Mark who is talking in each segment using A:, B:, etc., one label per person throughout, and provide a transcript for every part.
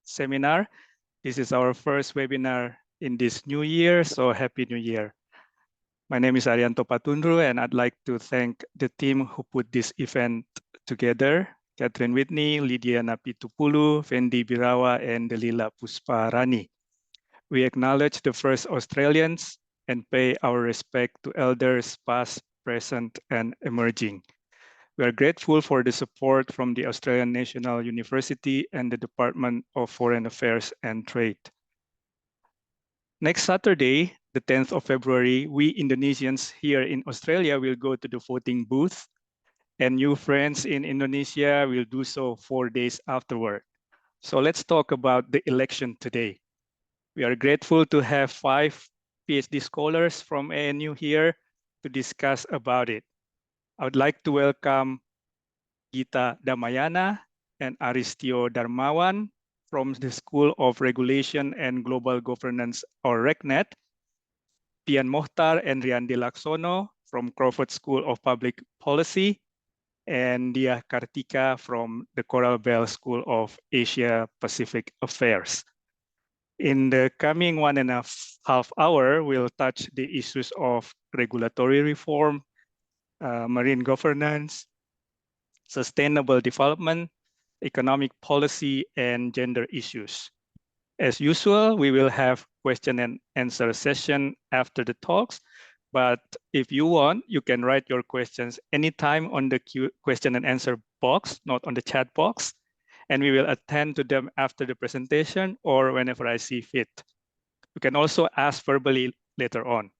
A: seminar. This is our first webinar in this new year, so Happy New Year. My name is Arianto Patunru, and I'd like to thank the team who put this event together: Catherine Whitney, Lydia Napitupulu, Fendi Birawa, and Delila Pusparani. We acknowledge the first Australians and pay our respect to elders past, present, and emerging. We are grateful for the support from the Australian National University and the Department of Foreign Affairs and Trade. Next Saturday, the 10th of February, we Indonesians here in Australia will go to the voting booth, and new friends in Indonesia will do so 4 days afterward. So let's talk about the election today. We are grateful to have 5 PhD scholars from ANU here to discuss about it. I would like to welcome Gita Damayana and Aristyo Darmawan from the School of Regulation and Global Governance, or RegNet, Pyan Muchtar and Riandy Laksono from Crawford School of Public Policy, and Dyah Kartika from the Coral Bell School of Asia Pacific Affairs. In the coming 1.5 hours, we'll touch the issues of regulatory reform, marine governance, sustainable development, economic policy, and gender issues. As usual, we will have question and answer session after the talks, but if you want, you can write your questions anytime on the question and answer box, not on the chat box, and we will attend to them after the presentation or whenever I see fit. You can also ask verbally later on.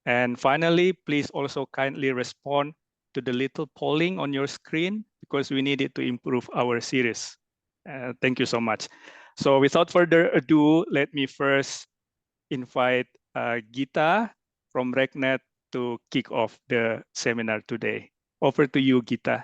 A: And finally, please also kindly respond to the little polling on your screen because we need it to improve our series. Thank you so much. So without further ado, let me first invite Gita from RegNet to kick off the seminar today. Over to you, Gita.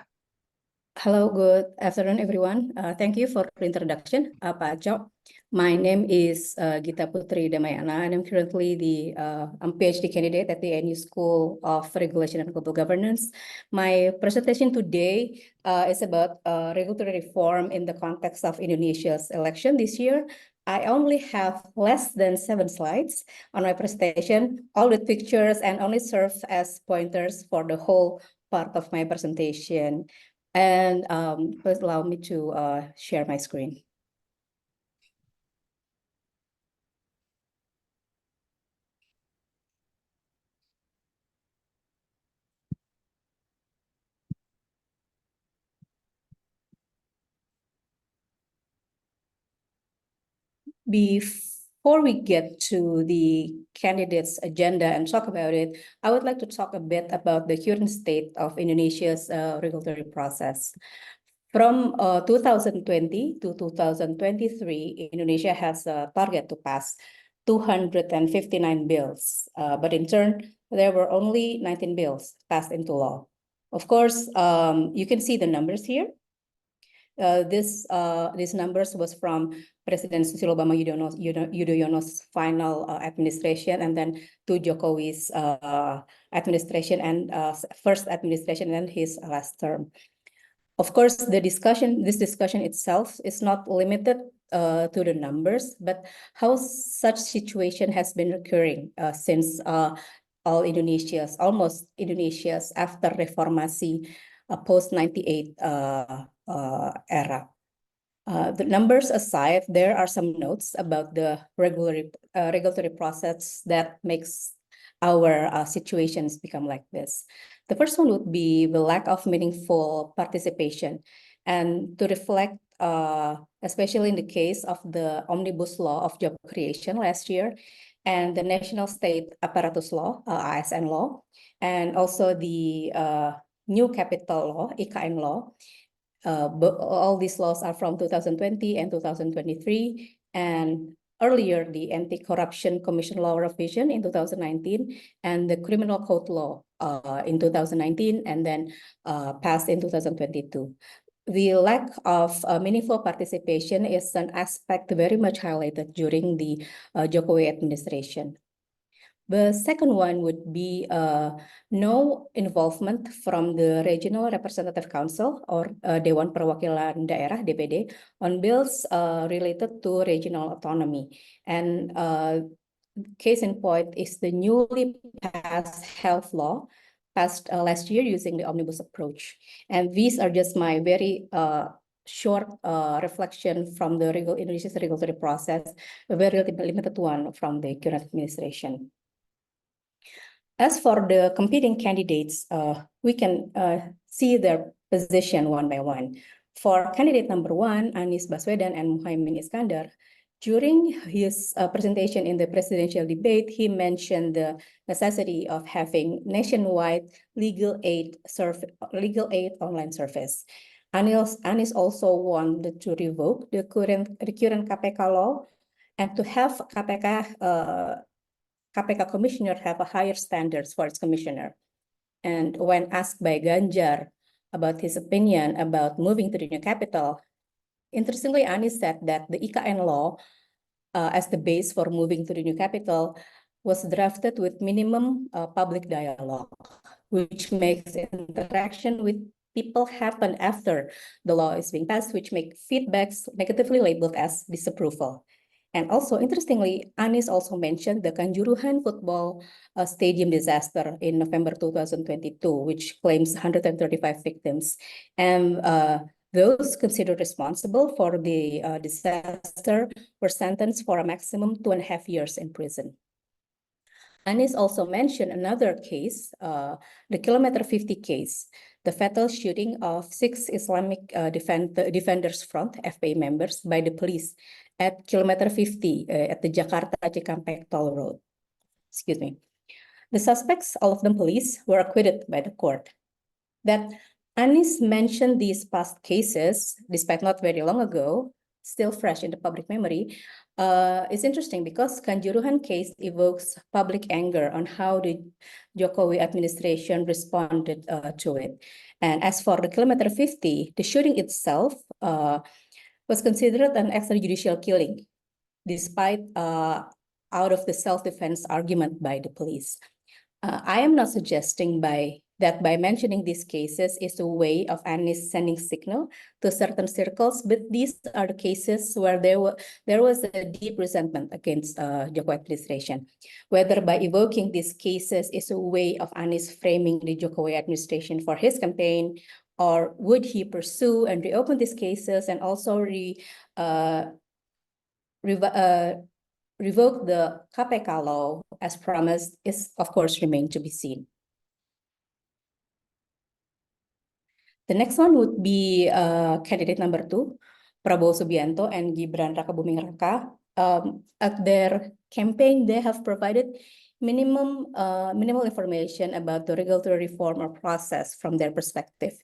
B: Hello, good afternoon, everyone. Thank you for the introduction, Pak Aco. My name is Gita Putri Damayana, and I'm currently the PhD candidate at the ANU School of Regulation and Global Governance. My presentation today is about regulatory reform in the context of Indonesia's election this year. I only have less than 7 slides on my presentation, all with pictures, and only serve as pointers for the whole part of my presentation. And please allow me to share my screen. Before we get to the candidates' agenda and talk about it, I would like to talk a bit about the current state of Indonesia's regulatory process. From 2020 to 2023, Indonesia has a target to pass 259 bills, but in turn, there were only 19 bills passed into law. Of course, you can see the numbers here. These numbers was from President Susilo Bambang Yudhoyono's final administration, and then to Jokowi's administration and first administration and his last term. Of course, this discussion itself is not limited to the numbers, but how such situation has been occurring since almost Indonesia's after reformasi post-98 era. The numbers aside, there are some notes about the regulatory process that makes our situations become like this. The first one would be the lack of meaningful participation, and to reflect, especially in the case of the Omnibus Law of Job Creation last year, and the National State Apparatus Law, ASN Law, and also the New Capital Law, IKN Law. But all these laws are from 2020 and 2023, and earlier the Anti-Corruption Commission Law revision in 2019, and the Criminal Code Law in 2019, and then passed in 2022. The lack of meaningful participation is an aspect very much highlighted during the Jokowi administration. The second one would be no involvement from the Regional Representative Council or Dewan Perwakilan Daerah (DPD) on bills related to regional autonomy. And case in point is the newly passed health law passed last year using the omnibus approach. And these are just my very short reflection from the Indonesia's regulatory process, a very limited one from the current administration. As for the competing candidates, we can see their position one by one. For candidate number one, Anies Baswedan and Muhaimin Iskandar, during his presentation in the presidential debate, he mentioned the necessity of having nationwide legal aid online service. Anies also wanted to revoke the current KPK law and to have KPK commissioner have a higher standards for its commissioner. And when asked by Ganjar about his opinion about moving to the new capital, interestingly, Anies said that the IKN law as the base for moving to the new capital was drafted with minimum public dialogue, which makes interaction with people happen after the law is being passed, which make feedbacks negatively labeled as disapproval. And also, interestingly, Anies also mentioned the Kanjuruhan football stadium disaster in November 2022, which claims 135 victims. And those considered responsible for the disaster were sentenced for a maximum 2.5 years in prison. Anies also mentioned another case, the Kilometer 50 case, the fatal shooting of 6 Islamic Defenders Front, FPI members, by the police at Kilometer 50 at the Jakarta-Cikampek toll road. Excuse me. The suspects, all of them police, were acquitted by the court. That Anies mentioned these past cases, despite not very long ago, still fresh in the public memory, is interesting because Kanjuruhan case evokes public anger on how the Jokowi administration responded to it. And as for the Kilometer 50, the shooting itself was considered an extrajudicial killing, despite out of the self-defense argument by the police. I am not suggesting by mentioning these cases is a way of Anies sending signal to certain circles, but these are the cases where there was a deep resentment against Jokowi administration. Whether by evoking these cases is a way of Anies framing the Jokowi administration for his campaign, or would he pursue and reopen these cases and also revoke the KPK law as promised is, of course, remain to be seen. The next one would be candidate number 2, Prabowo Subianto and Gibran Rakabuming Raka. At their campaign, they have provided minimal information about the regulatory reform or process from their perspective.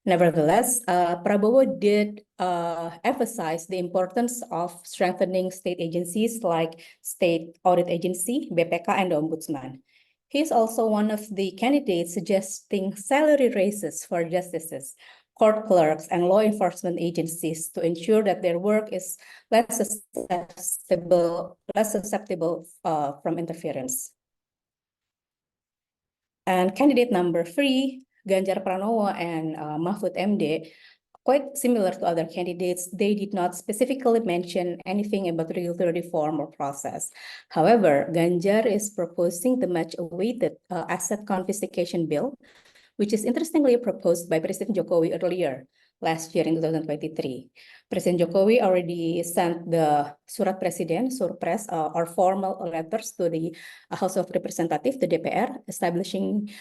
B: Nevertheless, Prabowo did emphasize the importance of strengthening state agencies like State Audit Agency, BPK, and the Ombudsman. He's also one of the candidates suggesting salary raises for justices, court clerks, and law enforcement agencies to ensure that their work is less susceptible from interference. And candidate number 3, Ganjar Pranowo and Mahfud MD, quite similar to other candidates, they did not specifically mention anything about regulatory reform or process. However, Ganjar is proposing the much-awaited asset confiscation bill, which is interestingly proposed by President Jokowi earlier last year in 2023. President Jokowi already sent the Surat Presiden, Surpres, or formal letters to the House of Representatives, the DPR, establishing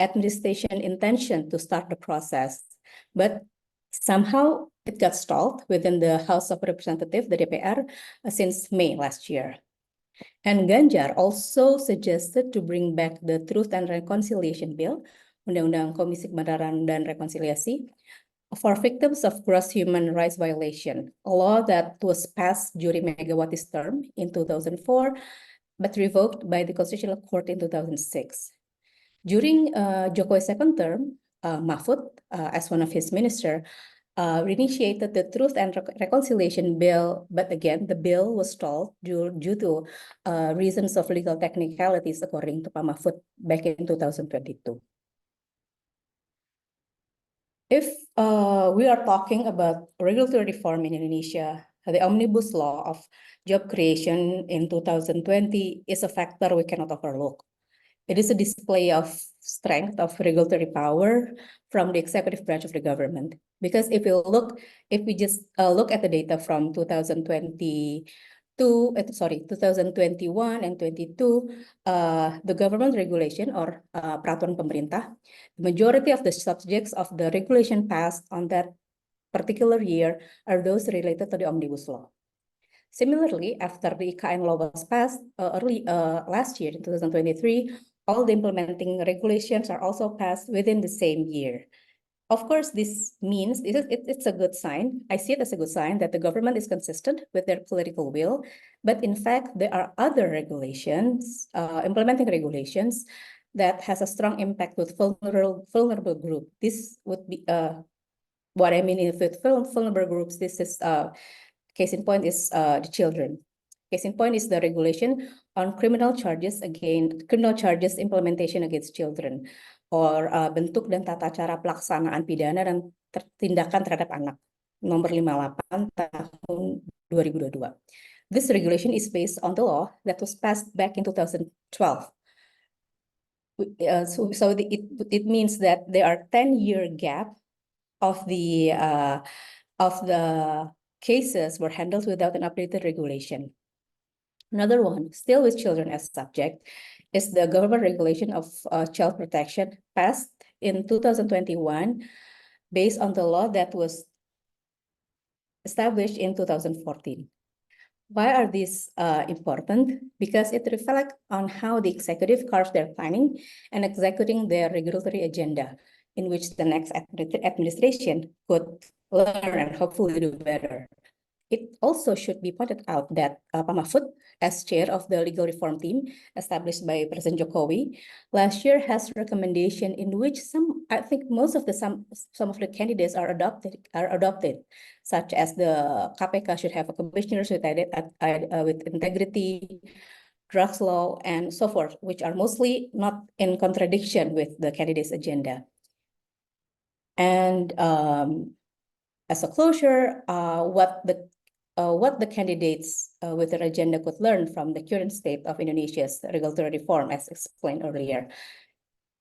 B: administration intention to start the process. But somehow it got stalled within the House of Representatives, the DPR, since May last year. And Ganjar also suggested to bring back the Truth and Reconciliation Bill, Undang-Undang Komisi Kebenaran dan Rekonsiliasi, for victims of gross human rights violation, a law that was passed during Megawati's term in 2004, but revoked by the Constitutional Court in 2006. During Jokowi's second term, Mahfud, as one of his ministers, reinitiated the Truth and Reconciliation Bill, but again, the bill was stalled due to reasons of legal technicalities, according to Pak Mahfud back in 2022. If we are talking about regulatory reform in Indonesia, the omnibus law of job creation in 2020 is a factor we cannot overlook. It is a display of strength of regulatory power from the executive branch of the government. Because if we just look at the data from 2021 and 22, the government regulation or peraturan pemerintah, the majority of the subjects of the regulation passed on that particular year are those related to the omnibus law. Similarly, after the IKN law was passed early last year in 2023, all the implementing regulations are also passed within the same year. Of course, this means it's a good sign. I see it as a good sign that the government is consistent with their political will. But in fact, there are other regulations, implementing regulations that has a strong impact with vulnerable group. This would be what I mean with vulnerable groups. This is case in point is the children. Case in point is the regulation on criminal charges implementation against children, or bentuk dan tata cara pelaksanaan pidana dan tindakan terhadap anak, nomor 58 tahun 2022. This regulation is based on the law that was passed back in 2012. So it means that there are 10-year gap of the cases were handled without an updated regulation. Another one, still with children as subject, is the government regulation of child protection passed in 2021 based on the law that was established in 2014. Why are these important? Because it reflects on how the executive carves their planning and executing their regulatory agenda, in which the next administration could learn and hopefully do better. It also should be pointed out that Pak Mahfud, as chair of the legal reform team established by President Jokowi, last year has recommendation in which some of the candidates are adopted, such as the KPK should have a commissioners with integrity, drugs law, and so forth, which are mostly not in contradiction with the candidate's agenda. And as a closure, what the candidates with their agenda could learn from the current state of Indonesia's regulatory reform, as explained earlier.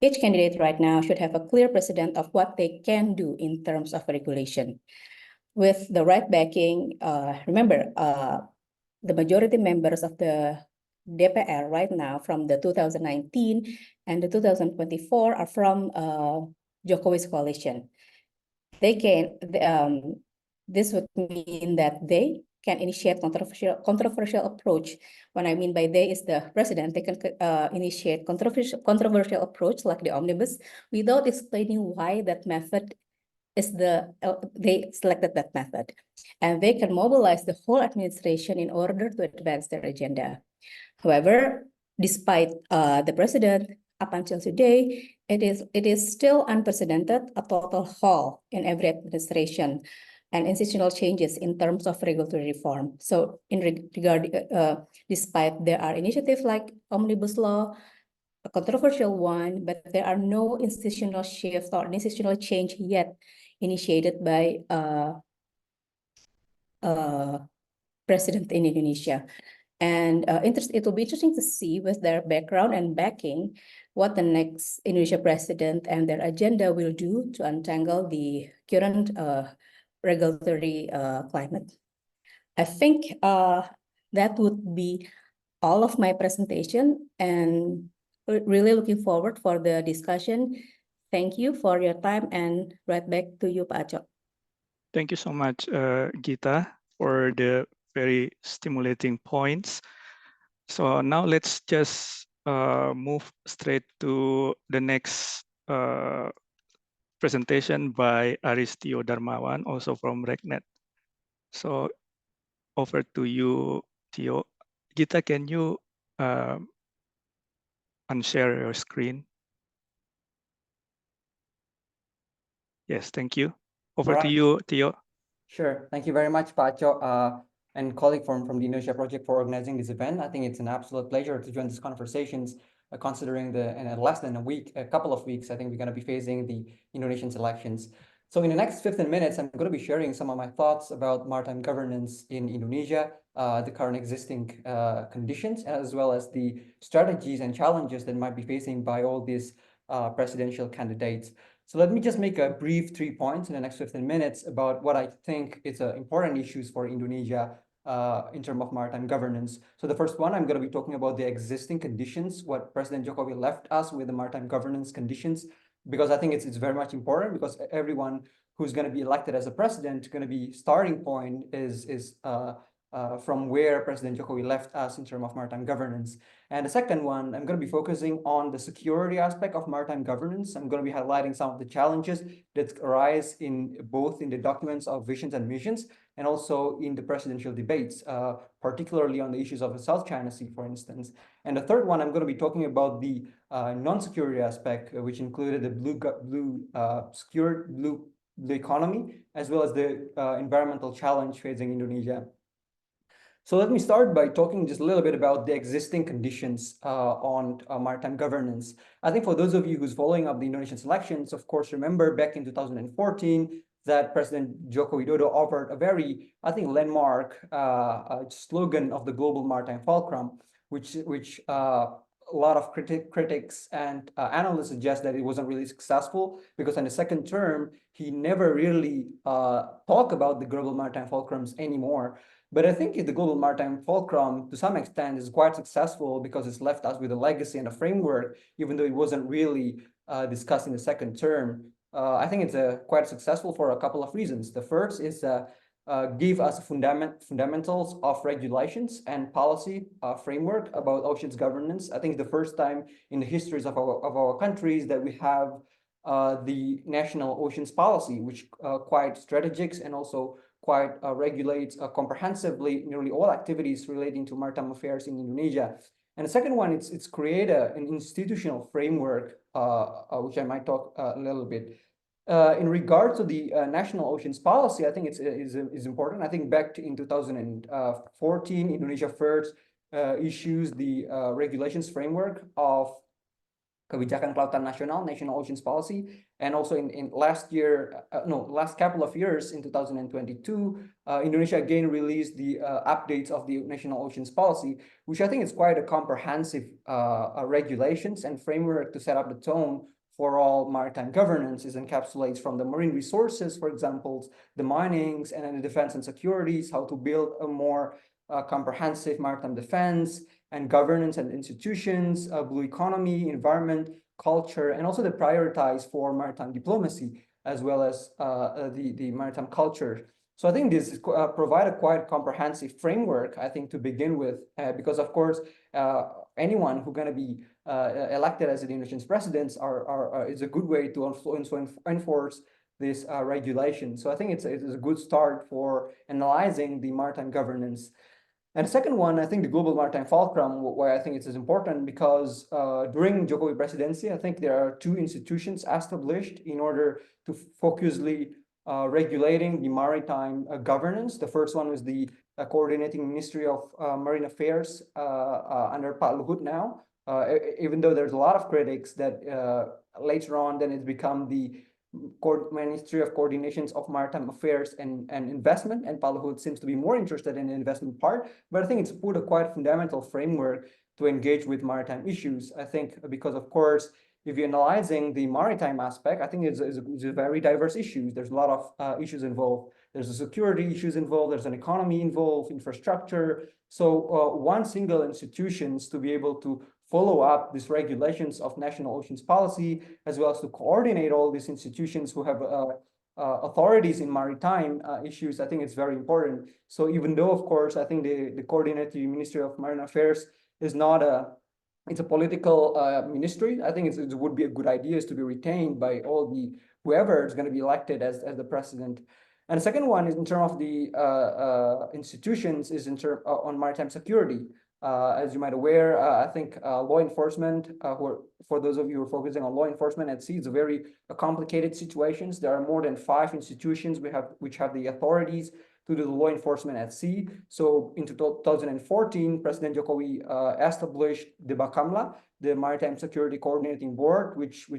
B: Each candidate right now should have a clear precedent of what they can do in terms of regulation. With the right backing, remember, the majority members of the DPR right now from the 2019 and the 2024 are from Jokowi's coalition. This would mean that they can initiate controversial approach. What I mean by they is the president. They can initiate controversial approach like the omnibus without explaining why that method is they selected that method. And they can mobilize the whole administration in order to advance their agenda. However, despite the president, up until today, it is still unprecedented, a total halt in every administration and institutional changes in terms of regulatory reform. So in regard, despite there are initiatives like omnibus law, a controversial one, but there are no institutional shift or institutional change yet initiated by president in Indonesia. And it will be interesting to see with their background and backing what the next Indonesia president and their agenda will do to untangle the current regulatory climate. I think that would be all of my presentation, and really looking forward for the discussion. Thank you for your time, and right back to you, Pak Aco.
A: Thank you so much, Gita, for the very stimulating points. So now let's just move straight to the next presentation by Aristyo Darmawan, also from RegNet. So over to you, Tio. Gita, can you unshare your screen? Yes, thank you. Over to you, Tio.
C: Sure. Thank you very much, Pacho, and colleague from the Indonesia Project for organizing this event. I think it's an absolute pleasure to join these conversations, considering in less than a couple of weeks, I think we're going to be facing the Indonesian elections. So in the next 15 minutes, I'm going to be sharing some of my thoughts about maritime governance in Indonesia, the current existing conditions, as well as the strategies and challenges that might be facing by all these presidential candidates. So let me just make a brief 3 points in the next 15 minutes about what I think is important issues for Indonesia in terms of maritime governance. So the first one, I'm going to be talking about the existing conditions, what President Jokowi left us with the maritime governance conditions, because I think it's very much important, because everyone who's going to be elected as a president, going to be starting point is from where President Jokowi left us in terms of maritime governance. And the second one, I'm going to be focusing on the security aspect of maritime governance. I'm going to be highlighting some of the challenges that arise in both in the documents of visions and missions, and also in the presidential debates, particularly on the issues of the South China Sea, for instance. And the third one, I'm going to be talking about the non-security aspect, which included the blue economy, as well as the environmental challenge facing Indonesia. So let me start by talking just a little bit about the existing conditions on maritime governance. I think for those of you who's following up the Indonesian elections, of course, remember back in 2014 that President Joko Widodo offered a very, I think, landmark slogan of the global maritime fulcrum, which a lot of critics and analysts suggest that it wasn't really successful, because in the second term, he never really talked about the global maritime fulcrums anymore. But I think the global maritime fulcrum, to some extent, is quite successful because it's left us with a legacy and a framework, even though it wasn't really discussed in the second term. I think it's quite successful for a couple of reasons. The first is give us fundamentals of regulations and policy framework about oceans governance. I think it's the first time in the histories of our countries that we have the national oceans policy, which quite strategic and also quite regulates comprehensively nearly all activities relating to maritime affairs in Indonesia. And the second one, it's create an institutional framework, which I might talk a little bit. In regard to the national oceans policy, I think is important. I think back in 2014, Indonesia first issues the regulations framework of Kebijakan Kelautan Nasional, National Oceans Policy, and also in last couple of years in 2022, Indonesia again released the updates of the National Oceans Policy, which I think is quite a comprehensive regulations and framework to set up the tone for all maritime governance. It encapsulates from the marine resources, for example, the minings, and then the defense and securities, how to build a more comprehensive maritime defense and governance and institutions, blue economy, environment, culture, and also the prioritize for maritime diplomacy, as well as the maritime culture. So I think this provide a quite comprehensive framework, I think, to begin with, because of course, anyone who's going to be elected as the Indonesian presidents is a good way to enforce this regulation. So I think it's a good start for analyzing the maritime governance. And the second one, I think the global maritime fulcrum, why I think it is important, because during Jokowi presidency, I think there are two institutions established in order to focusly regulating the maritime governance. The first one was the coordinating Ministry of Marine Affairs under Pak Luhut now, even though there's a lot of critics that later on then it's become the Ministry of Coordinations of Maritime Affairs and Investment, and Pak Luhut seems to be more interested in the investment part, but I think it's put a quite fundamental framework to engage with maritime issues. I think because, of course, if you're analyzing the maritime aspect, I think it's a very diverse issue. There's a lot of issues involved. There's a security issues involved. There's an economy involved, infrastructure. So one single institutions to be able to follow up these regulations of national oceans policy, as well as to coordinate all these institutions who have authorities in maritime issues, I think it's very important. So even though, of course, I think the coordinating Ministry of Marine Affairs is not it's a political ministry, I think it would be a good idea to be retained by all the whoever is going to be elected as the president. And the second one is in terms of the institutions is in terms on maritime security. As you might aware, I think law enforcement, for those of you who are focusing on law enforcement at sea, it's a very complicated situations. There are more than 5 institutions which have the authorities to do the law enforcement at sea. So in 2014, President Jokowi established the Bakamla, the Maritime Security Coordinating Board, which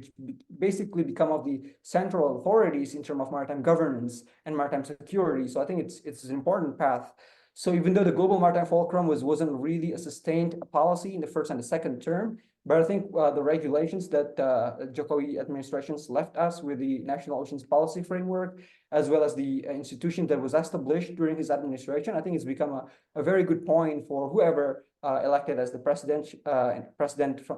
C: basically become of the central authorities in terms of maritime governance and maritime security. So I think it's an important path. So even though the global maritime fulcrum wasn't really a sustained policy in the first and the second term, but I think the regulations that Jokowi administrations left us with the National Oceans Policy Framework, as well as the institution that was established during his administration, I think it's become a very good point for whoever elected as the president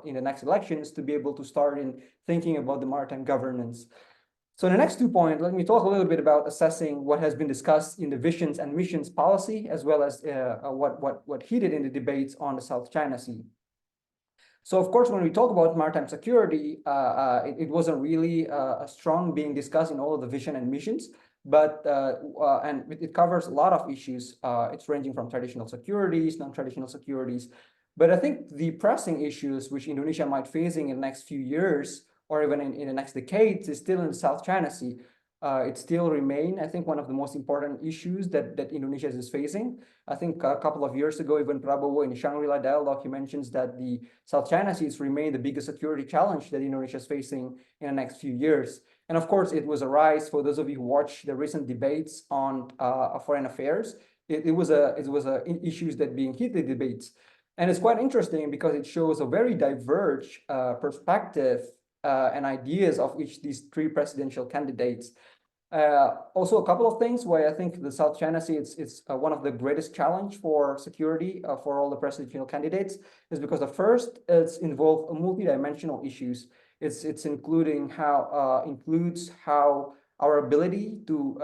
C: in the next elections to be able to start in thinking about the maritime governance. So in the next 2 points, let me talk a little bit about assessing what has been discussed in the visions and missions policy, as well as what he did in the debates on the South China Sea. So of course, when we talk about maritime security, it wasn't really strong being discussed in all of the vision and missions, but and it covers a lot of issues. It's ranging from traditional securities, non-traditional securities. But I think the pressing issues which Indonesia might facing in the next few years, or even in the next decades, is still in the South China Sea. It still remain, I think, one of the most important issues that Indonesia is facing. I think a couple of years ago, even Prabowo in the Shangri-La dialogue, he mentions that the South China Sea remain the biggest security challenge that Indonesia is facing in the next few years. And of course, it was a rise for those of you who watched the recent debates on foreign affairs. It was issues that being heated debates. And it's quite interesting because it shows a very diverse perspective and ideas of these 3 presidential candidates. Also, a couple of things why I think the South China Sea it's one of the greatest challenge for security for all the presidential candidates is because the first it's involved multidimensional issues. It's including includes how our ability to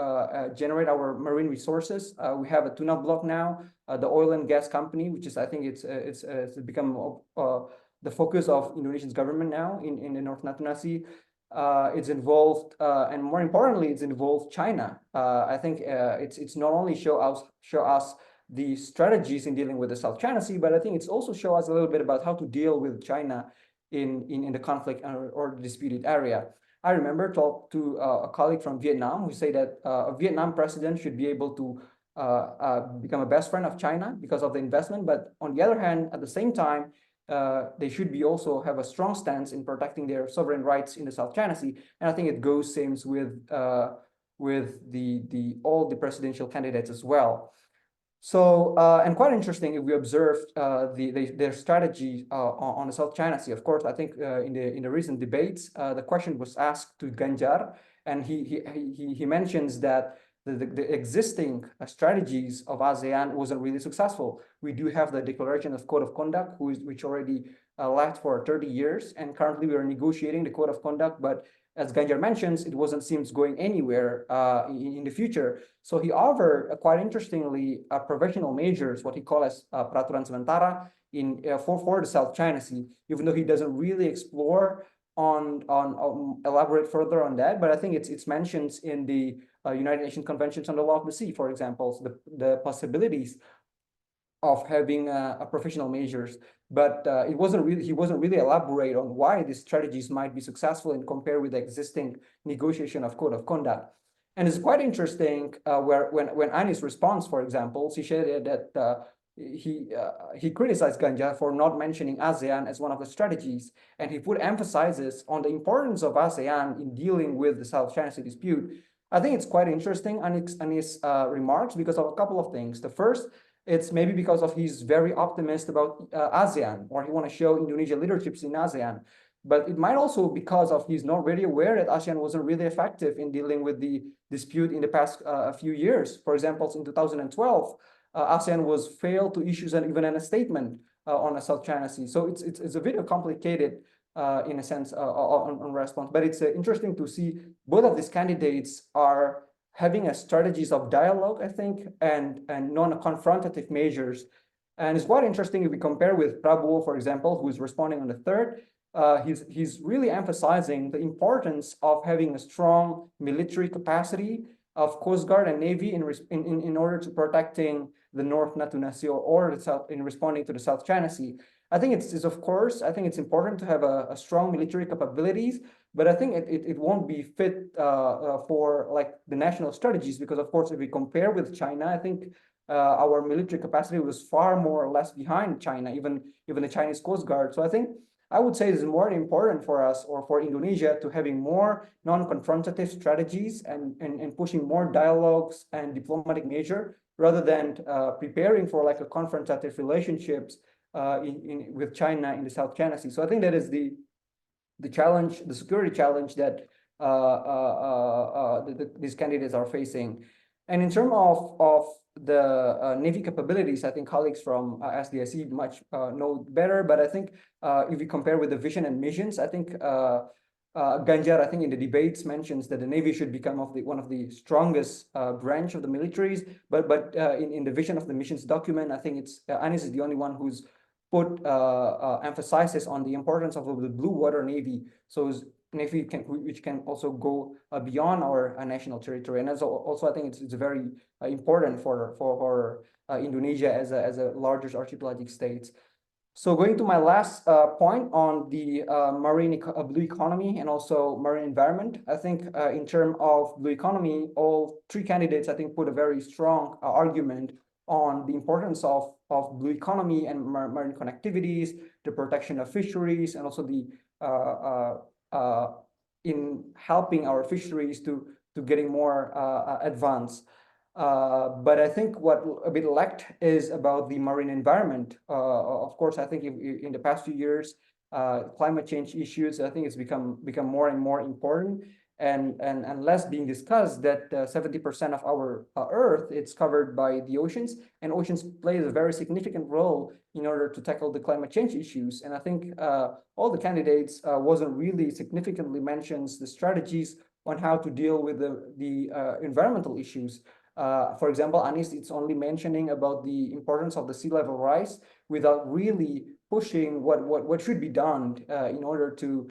C: generate our marine resources. We have a tuna block now, the oil and gas company, which is I think it's become the focus of Indonesia's government now in the North Natuna Sea. It's involved, and more importantly, it's involved China. I think it's not only show us the strategies in dealing with the South China Sea, but I think it's also show us a little bit about how to deal with China in the conflict or the disputed area. I remember talked to a colleague from Vietnam who say that a Vietnam president should be able to become a best friend of China because of the investment, but on the other hand, at the same time, they should be also have a strong stance in protecting their sovereign rights in the South China Sea, and I think it goes same with all the presidential candidates as well. So and quite interesting if we observe their strategy on the South China Sea. Of course, I think in the recent debates, the question was asked to Ganjar, and he mentions that the existing strategies of ASEAN wasn't really successful. We do have the Declaration of Code of Conduct, which already left for 30 years, and currently we are negotiating the Code of Conduct, but as Ganjar mentions, it seems going anywhere in the future. So he offered quite interestingly provisional measures, what he calls as peraturan sementara for the South China Sea, even though he doesn't really explore on elaborate further on that, but I think it's mentioned in the United Nations Conventions on the Law of the Sea, for example, so the possibilities of having professional measures, but he wasn't really elaborate on why these strategies might be successful and compare with the existing negotiation of Code of Conduct. And it's quite interesting when Anies responds, for example, she said that he criticized Ganjar for not mentioning ASEAN as one of the strategies, and he put emphasis on the importance of ASEAN in dealing with the South China Sea dispute. I think it's quite interesting, Anies' remarks, because of a couple of things. The first, it's maybe because of he's very optimistic about ASEAN, or he want to show Indonesia leaderships in ASEAN. But it might also because of he's not really aware that ASEAN wasn't really effective in dealing with the dispute in the past few years. For example, in 2012, ASEAN was failed to issue even a statement on the South China Sea. So it's a bit complicated in a sense on response. But it's interesting to see both of these candidates are having a strategies of dialogue, I think, and non-confrontative measures. And it's quite interesting if we compare with Prabowo, for example, who is responding on the third. He's really emphasizing the importance of having a strong military capacity of Coast Guard and Navy in order to protecting the North Natuna Sea or the South, in responding to the South China Sea. I think it's of course, I think it's important to have a strong military capabilities, but I think it won't be fit for like the national strategies, because of course, if we compare with China, I think our military capacity was far more or less behind China, even the Chinese Coast Guard. So I think I would say it's more important for us, or for Indonesia, to having more non-confrontative strategies and pushing more dialogues and diplomatic measure, rather than preparing for like a confrontative relationships with China in the South China Sea. So I think that is the challenge, the security challenge that these candidates are facing. And in terms of the Navy capabilities, I think colleagues from SDIC much know better, but I think if we compare with the vision and missions, I think Ganjar, I think in the debates mentions that the Navy should become one of the strongest branch of the militaries, but in the vision of the missions document, I think it's Anies is the only one who's put emphasizes on the importance of the blue water Navy, so Navy which can also go beyond our national territory, and also I think it's very important for Indonesia as a larger archipelagic state. So going to my last point on the blue economy and also marine environment, I think in terms of blue economy, all three candidates I think put a very strong argument on the importance of blue economy and marine connectivities, the protection of fisheries, and also the in helping our fisheries to getting more advanced. But I think what a bit lacked is about the marine environment. Of course, I think in the past few years, climate change issues, I think it's become more and more important, and less being discussed, that 70% of our Earth, it's covered by the oceans, and oceans play a very significant role in order to tackle the climate change issues. And I think all the candidates wasn't really significantly mentions the strategies on how to deal with the environmental issues. For example, Anies, it's only mentioning about the importance of the sea level rise without really pushing what should be done in order to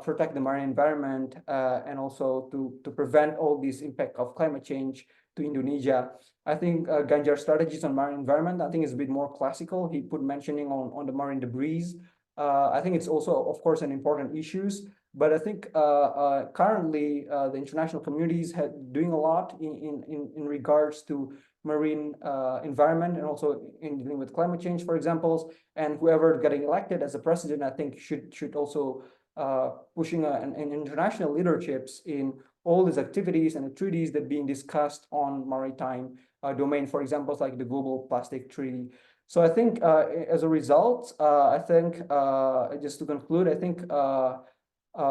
C: protect the marine environment and also to prevent all these impact of climate change to Indonesia. I think Ganjar's strategies on marine environment, I think is a bit more classical. He put mentioning on the marine debris. I think it's also, of course, an important issues. But I think currently the international community is doing a lot in regards to marine environment, and also in dealing with climate change, for example. And whoever getting elected as a president, I think should also pushing an international leaderships in all these activities and the treaties that being discussed on maritime domain, for example, like the Global Plastic Treaty. So I think as a result, I think just to conclude, I think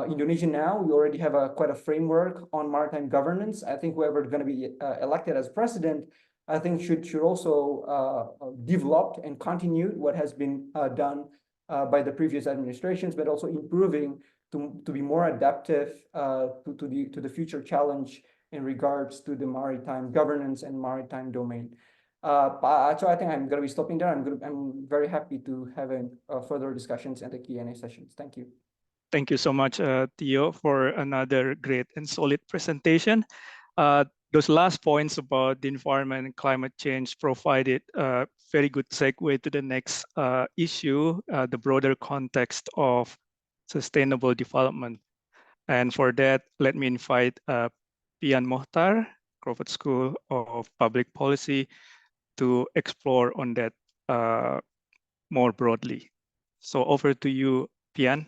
C: Indonesia now, we already have quite a framework on maritime governance. I think whoever is going to be elected as president, I think should also develop and continue what has been done by the previous administrations, but also improving to be more adaptive to the future challenge in regards to the maritime governance and maritime domain. So I think I'm going to be stopping there. I'm very happy to have further discussions and the Q&A sessions. Thank you.
A: Thank you so much, Theo, for another great and solid presentation. Those last points about the environment and climate change provided a very good segue to the next issue, the broader context of sustainable development. And for that, let me invite Pyan Muchtar, Crawford School of Public Policy, to explore on that more broadly. So over to you, Pyan.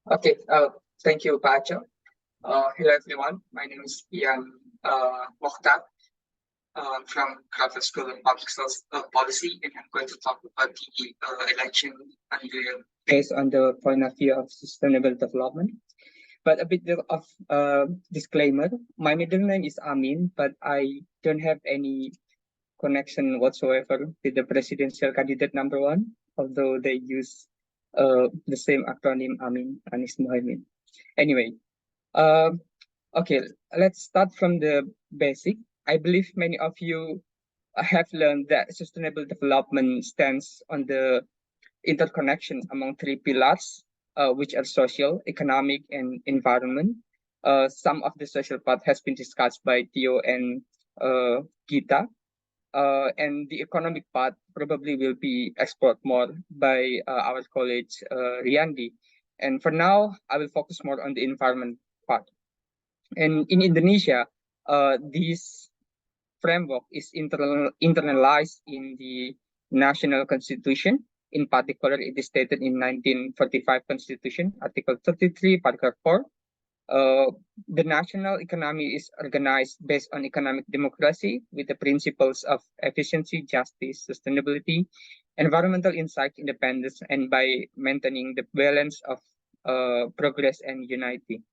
D: Okay, thank you, Pacho. Hello, everyone. My name is Pyan Muchtar from Crawford School of Public Policy, and I'm going to talk about the election based on the point of view of sustainable development. But a bit of disclaimer, my middle name is Amin, but I don't have any connection whatsoever with the presidential candidate #1, although they use the same acronym Amin, Anies Mohaimin. Anyway, okay, let's start from the basic. I believe many of you have learned that sustainable development stands on the interconnection among three pillars, which are social, economic, and environment. Some of the social part has been discussed by Theo and Gita. And the economic part probably will be explored more by our colleague, Riandy. And for now, I will focus more on the environment part. And in Indonesia, this framework is internalized in the national constitution. In particular, it is stated in 1945 Constitution, Article 33, Paragraph 4. The national economy is organized based on economic democracy with the principles of efficiency, justice, sustainability, environmental insight, independence, and by maintaining the balance of progress and unity.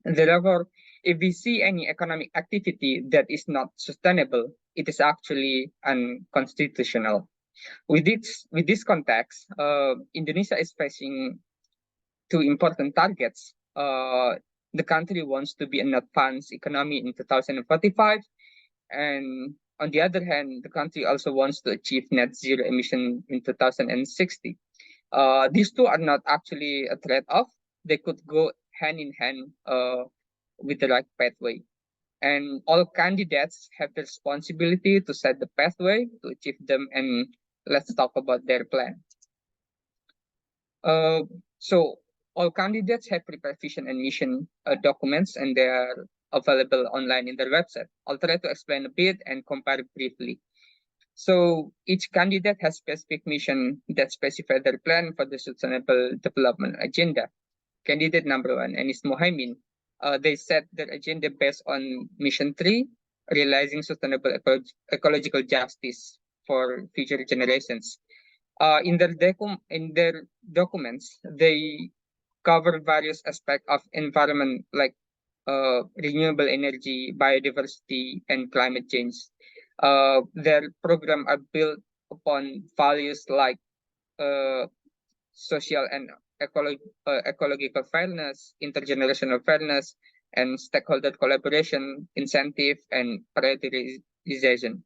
D: Therefore, if we see any economic activity that is not sustainable, it is actually unconstitutional. With this context, Indonesia is facing two important targets. The country wants to be an advanced economy in 2045, and on the other hand, the country also wants to achieve net zero emission in 2060. These two are not actually a trade-off. They could go hand in hand with the right pathway. And all candidates have the responsibility to set the pathway to achieve them. And let's talk about their plan. So all candidates have prepared vision and mission documents, and they are available online in their website. I'll try to explain a bit and compare briefly. So each candidate has specific mission that specify their plan for the sustainable development agenda. Candidate number 1, and is Mohaimin. They set their agenda based on mission 3, realizing sustainable ecological justice for future generations. In their documents, they cover various aspects of environment like renewable energy, biodiversity, and climate change. Their program are built upon values like social and ecological fairness, intergenerational fairness, and stakeholder collaboration, incentive, and prioritization.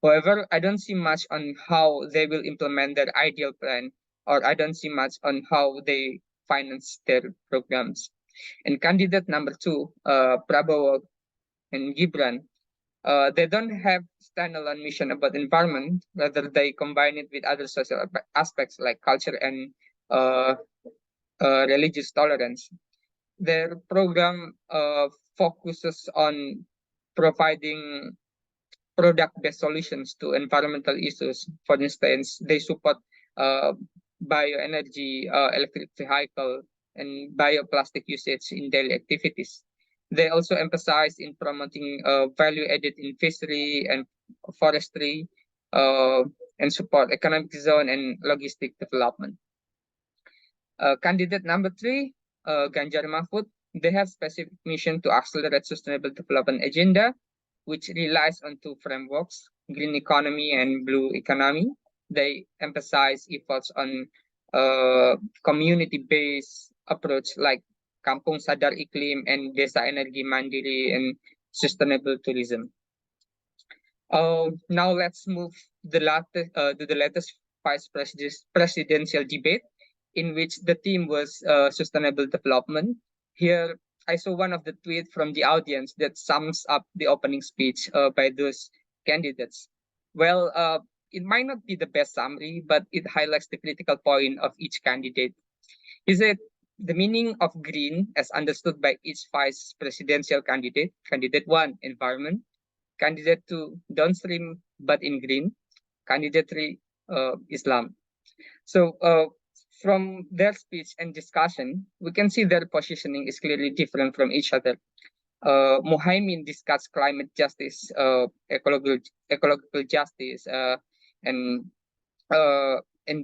D: However, I don't see much on how they will implement their ideal plan, or I don't see much on how they finance their programs. And candidate number 2, Prabowo and Gibran, they don't have standalone mission about environment. Rather, they combine it with other social aspects like culture and religious tolerance. Their program focuses on providing product-based solutions to environmental issues. For instance, they support bioenergy, electric vehicle, and bioplastic usage in daily activities. They also emphasize in promoting value added in fishery and forestry, and support economic zone and logistic development. Candidate number 3, Ganjar Mahfud, they have specific mission to accelerate sustainable development agenda, which relies on 2 frameworks, green economy and blue economy. They emphasize efforts on community-based approach like Kampung Sadar Iklim and Desa Energi Mandiri and sustainable tourism. Now let's move to the latest vice presidential debate, in which the theme was sustainable development. Here, I saw one of the tweets from the audience that sums up the opening speech by those candidates. Well, it might not be the best summary, but it highlights the critical point of each candidate. He said the meaning of green as understood by each vice presidential candidate. Candidate 1, environment. Candidate 2, downstream but in green. Candidate 3, Islam. So from their speech and discussion, we can see their positioning is clearly different from each other. Mohaimin discussed climate justice, ecological justice, and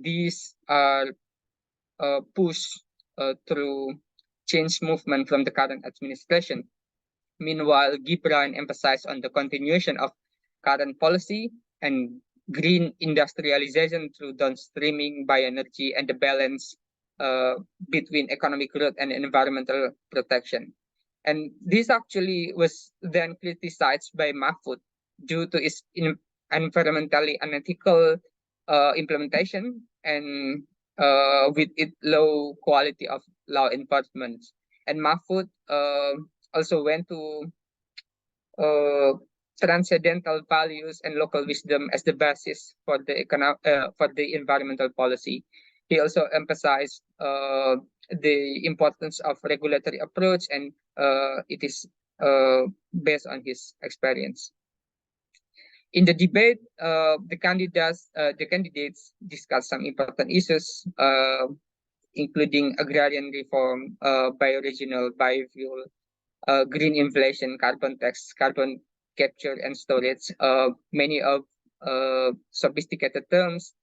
D: these are pushed through change movement from the current administration. Meanwhile, Gibran emphasized on the continuation of current policy and green industrialization through downstreaming, bioenergy, and the balance between economic growth and environmental protection. And this actually was then criticized by Mahfud due to its environmentally unethical implementation and with its low quality of law enforcement. And Mahfud also went to transcendental values and local wisdom as the basis for the environmental policy. He also emphasized the importance of regulatory approach, and it is based on his experience. In the debate, the candidates discussed some important issues, including agrarian reform, bioregional, biofuel, green inflation, carbon tax, carbon capture and storage, many of sophisticated terms.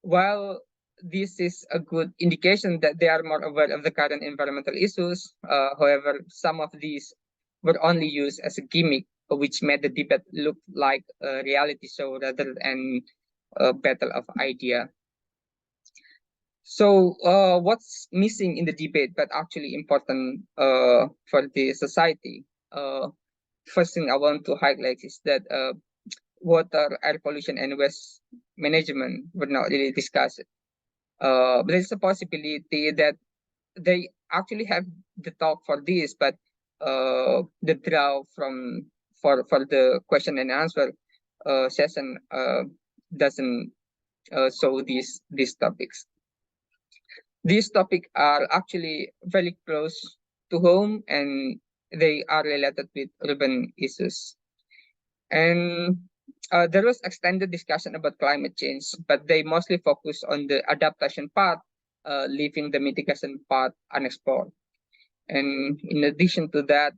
D: While this is a good indication that they are more aware of the current environmental issues, however, some of these were only used as a gimmick, which made the debate look like a reality show rather than a battle of idea. So what's missing in the debate but actually important for the society? First thing I want to highlight is that water, air pollution, and waste management were not really discussed. There's a possibility that they actually have the talk for this, but the draw for the question and answer session doesn't show these topics. These topics are actually very close to home, and they are related with urban issues. And there was extended discussion about climate change, but they mostly focus on the adaptation part, leaving the mitigation part unexplored. And in addition to that,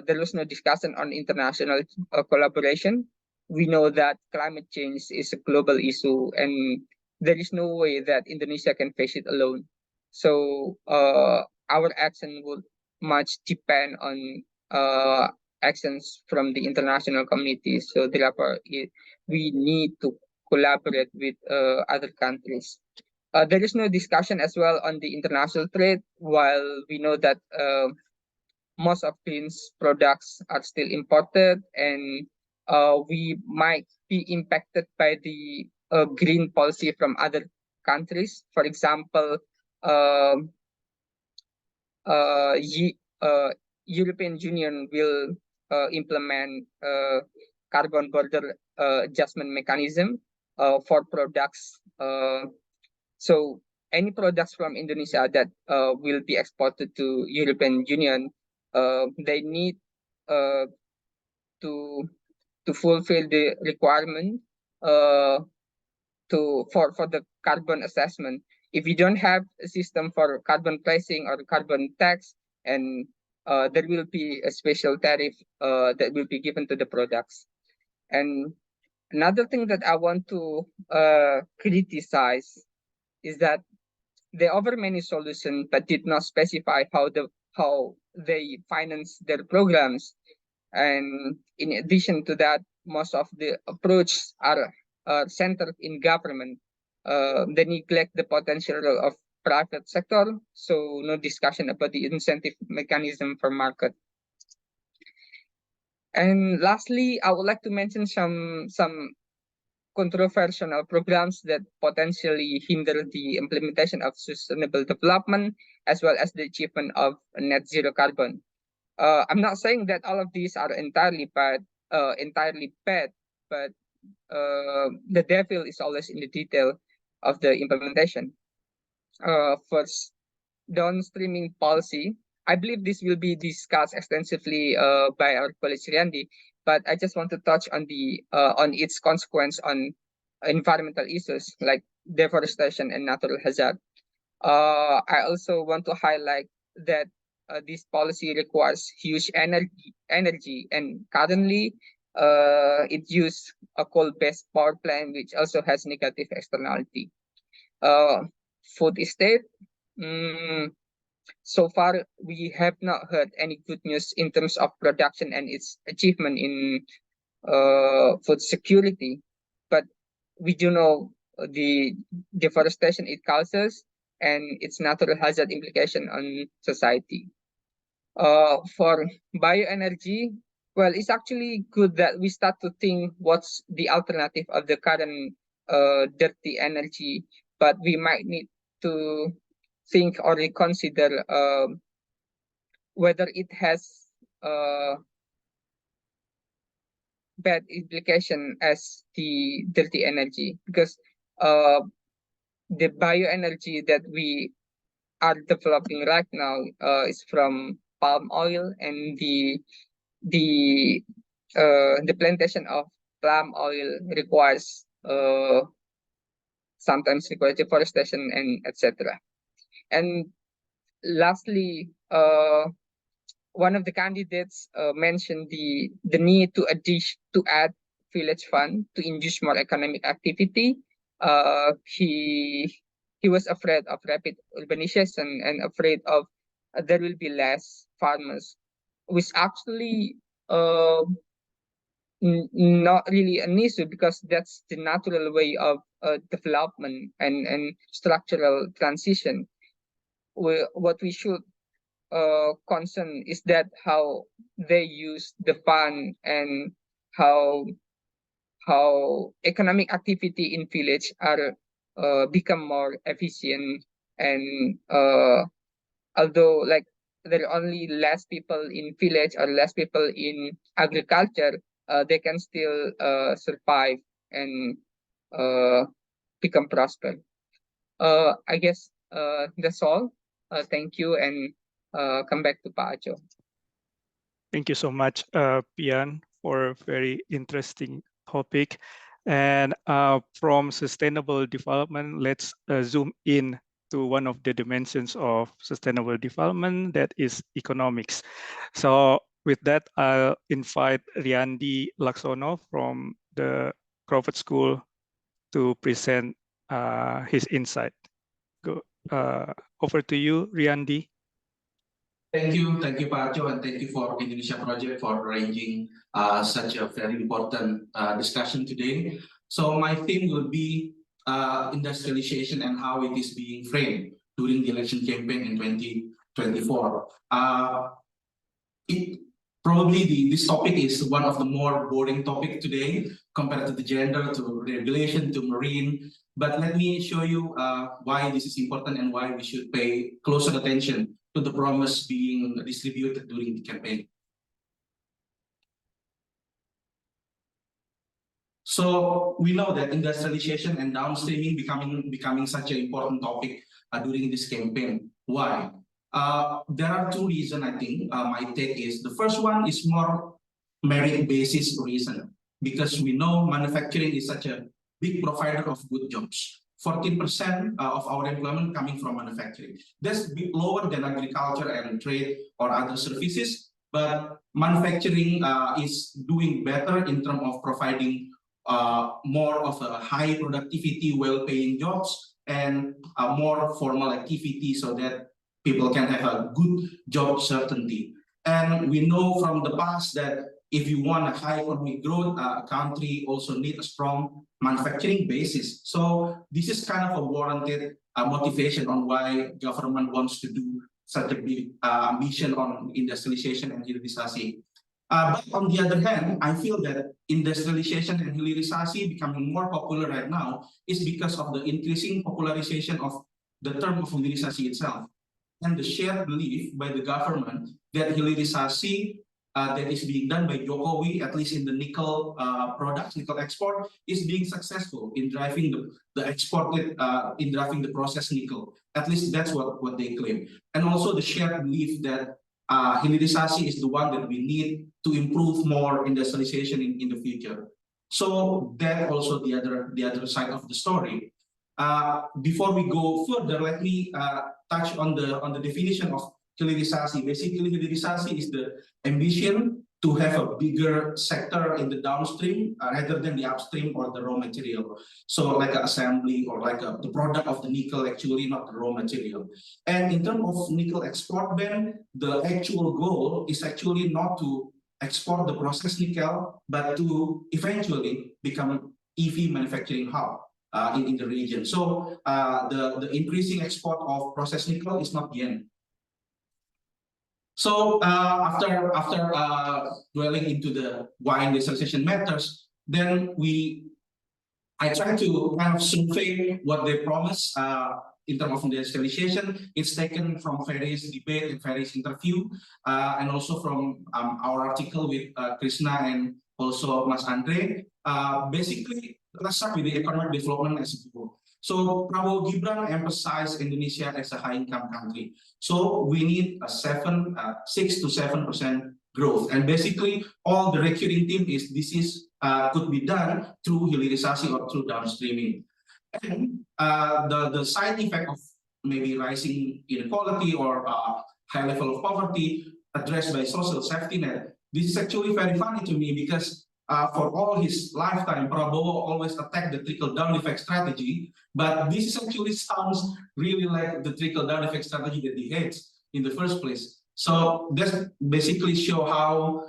D: there was no discussion on international collaboration. We know that climate change is a global issue, and there is no way that Indonesia can face it alone. So our action would much depend on actions from the international community. So therefore, we need to collaborate with other countries. There is no discussion as well on the international trade, while we know that most of Clean's products are still imported, and we might be impacted by the green policy from other countries. For example, European Union will implement carbon border adjustment mechanism for products. So any products from Indonesia that will be exported to European Union, they need to fulfill the requirement for the carbon assessment. If you don't have a system for carbon pricing or carbon tax, and there will be a special tariff that will be given to the products. And another thing that I want to criticize is that they offer many solutions but did not specify how they finance their programs. And in addition to that, most of the approaches are centered in government. They neglect the potential of private sector, so no discussion about the incentive mechanism for market. And lastly, I would like to mention some controversial programs that potentially hinder the implementation of sustainable development as well as the achievement of net zero carbon. I'm not saying that all of these are entirely bad, but the devil is always in the detail of the implementation. First, downstreaming policy. I believe this will be discussed extensively by our colleague Riandy, but I just want to touch on on its consequence on environmental issues like deforestation and natural hazard. I also want to highlight that this policy requires huge energy, and currently it uses a coal-based power plant, which also has negative externality. Food estate. So far, we have not heard any good news in terms of production and its achievement in food security, but we do know the deforestation it causes and its natural hazard implication on society. For bioenergy, well, it's actually good that we start to think what's the alternative of the current dirty energy, but we might need to think or reconsider whether it has bad implication as the dirty energy, because the bioenergy that we are developing right now is from palm oil, and the plantation of palm oil requires sometimes requires deforestation and etc. And lastly, one of the candidates mentioned the need to add village fund to induce more economic activity. He was afraid of rapid urbanization and afraid of there will be less farmers, which actually not really an issue, because that's the natural way of development and structural transition. What we should concern is that how they use the fund and how economic activity in village are become more efficient, and although like there are only less people in village or less people in agriculture, they can still survive and become prosper. I guess that's all. Thank you, and come back to Pa Acho.
A: Thank you so much, Pyan, for a very interesting topic. And from sustainable development, let's zoom in to one of the dimensions of sustainable development, that is economics. So with that, I'll invite Riandy Laksono from the Crawford School to present his insight. Over to you, Riandy.
E: Thank you, Pak Acho, and thank you for Indonesia Project for arranging such a very important discussion today. So my theme will be industrialization and how it is being framed during the election campaign in 2024. This topic is one of the more boring topic today compared to the gender, to regulation, to marine. But let me show you why this is important and why we should pay closer attention to the promise being distributed during the campaign. So we know that industrialization and downstreaming becoming such an important topic during this campaign. Why? There are two reasons, I think. My take is, the first one is more merit basis reason, because we know manufacturing is such a big provider of good jobs. 14% of our employment coming from manufacturing. That's a bit lower than agriculture and trade or other services, but manufacturing is doing better in terms of providing more of a high productivity, well-paying jobs, and more formal activity, so that people can have a good job certainty. And we know from the past that if you want a high economic growth, a country also needs a strong manufacturing basis. So this is kind of a warranted motivation on why government wants to do such a big mission on industrialization and hilirisasi. But on the other hand, I feel that industrialization and hilirisasi becoming more popular right now is because of the increasing popularization of the term of hilirisasi itself, and the shared belief by the government that hilirisasi that is being done by Jokowi, at least in the nickel products, nickel export, is being successful in driving the exported, in driving the processed nickel. At least that's what they claim. And also the shared belief that hilirisasi is the one that we need to improve more industrialization in the future. So that also the other side of the story. Before we go further, let me touch on the definition of hilirisasi. Basically, hilirisasi is the ambition to have a bigger sector in the downstream rather than the upstream or the raw material. So like an assembly or like the product of the nickel, actually not the raw material. And in terms of nickel export ban, the actual goal is actually not to export the processed nickel, but to eventually become EV manufacturing hub in the region. So the increasing export of processed nickel is not the end. So after dwelling into the why industrialization matters, then I try to kind of survey what they promise in terms of industrialization. It's taken from various debate and various interview, and also from our article with Krishna and also Mas Andre. Basically, let's start with the economic development as a whole. So Prabowo Gibran emphasized Indonesia as a high-income country. So we need a 6 to 7% growth. And basically, all the recurring theme is this is could be done through hilirisasi or through downstreaming. And the side effect of maybe rising inequality or high level of poverty addressed by social safety net. This is actually very funny to me because for all his lifetime, Prabowo always attacked the trickle-down effect strategy, but this actually sounds really like the trickle-down effect strategy that he hates in the first place. So that's basically show how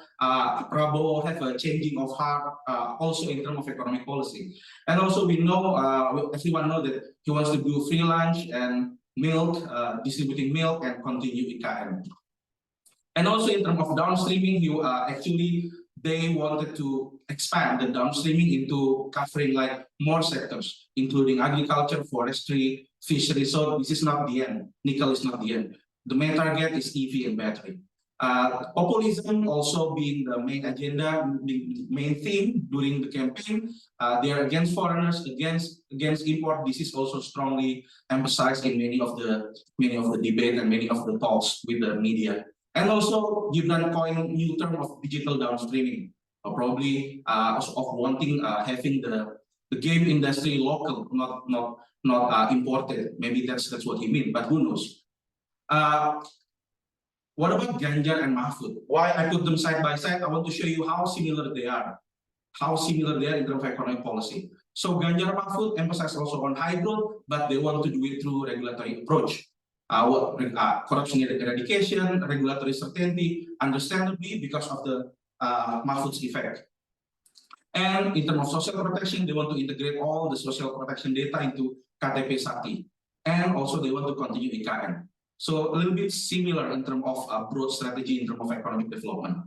E: Prabowo have a changing of heart also in terms of economic policy. And also we know, everyone know that he wants to do free lunch and milk, distributing milk and continue IKN. And also in terms of downstreaming, actually they wanted to expand the downstreaming into covering like more sectors, including agriculture, forestry, fishery. So this is not the end. Nickel is not the end. The main target is EV and battery. Populism also being the main agenda, the main theme during the campaign. They are against foreigners, against import. This is also strongly emphasized in many of the debate and many of the talks with the media. And also, Gibran coined new term of digital downstreaming, probably of wanting having the game industry local, not imported. Maybe that's what he means, but who knows? What about Ganjar and Mahfud? Why I put them side by side? I want to show you how similar they are. How similar they are in terms of economic policy. So Ganjar and Mahfud emphasize also on high growth, but they want to do it through regulatory approach. Corruption eradication, regulatory certainty, understandably because of the Mahfud's effect. And in terms of social protection, they want to integrate all the social protection data into KTP Sakti. And also they want to continue IKN. So a little bit similar in terms of broad strategy in terms of economic development.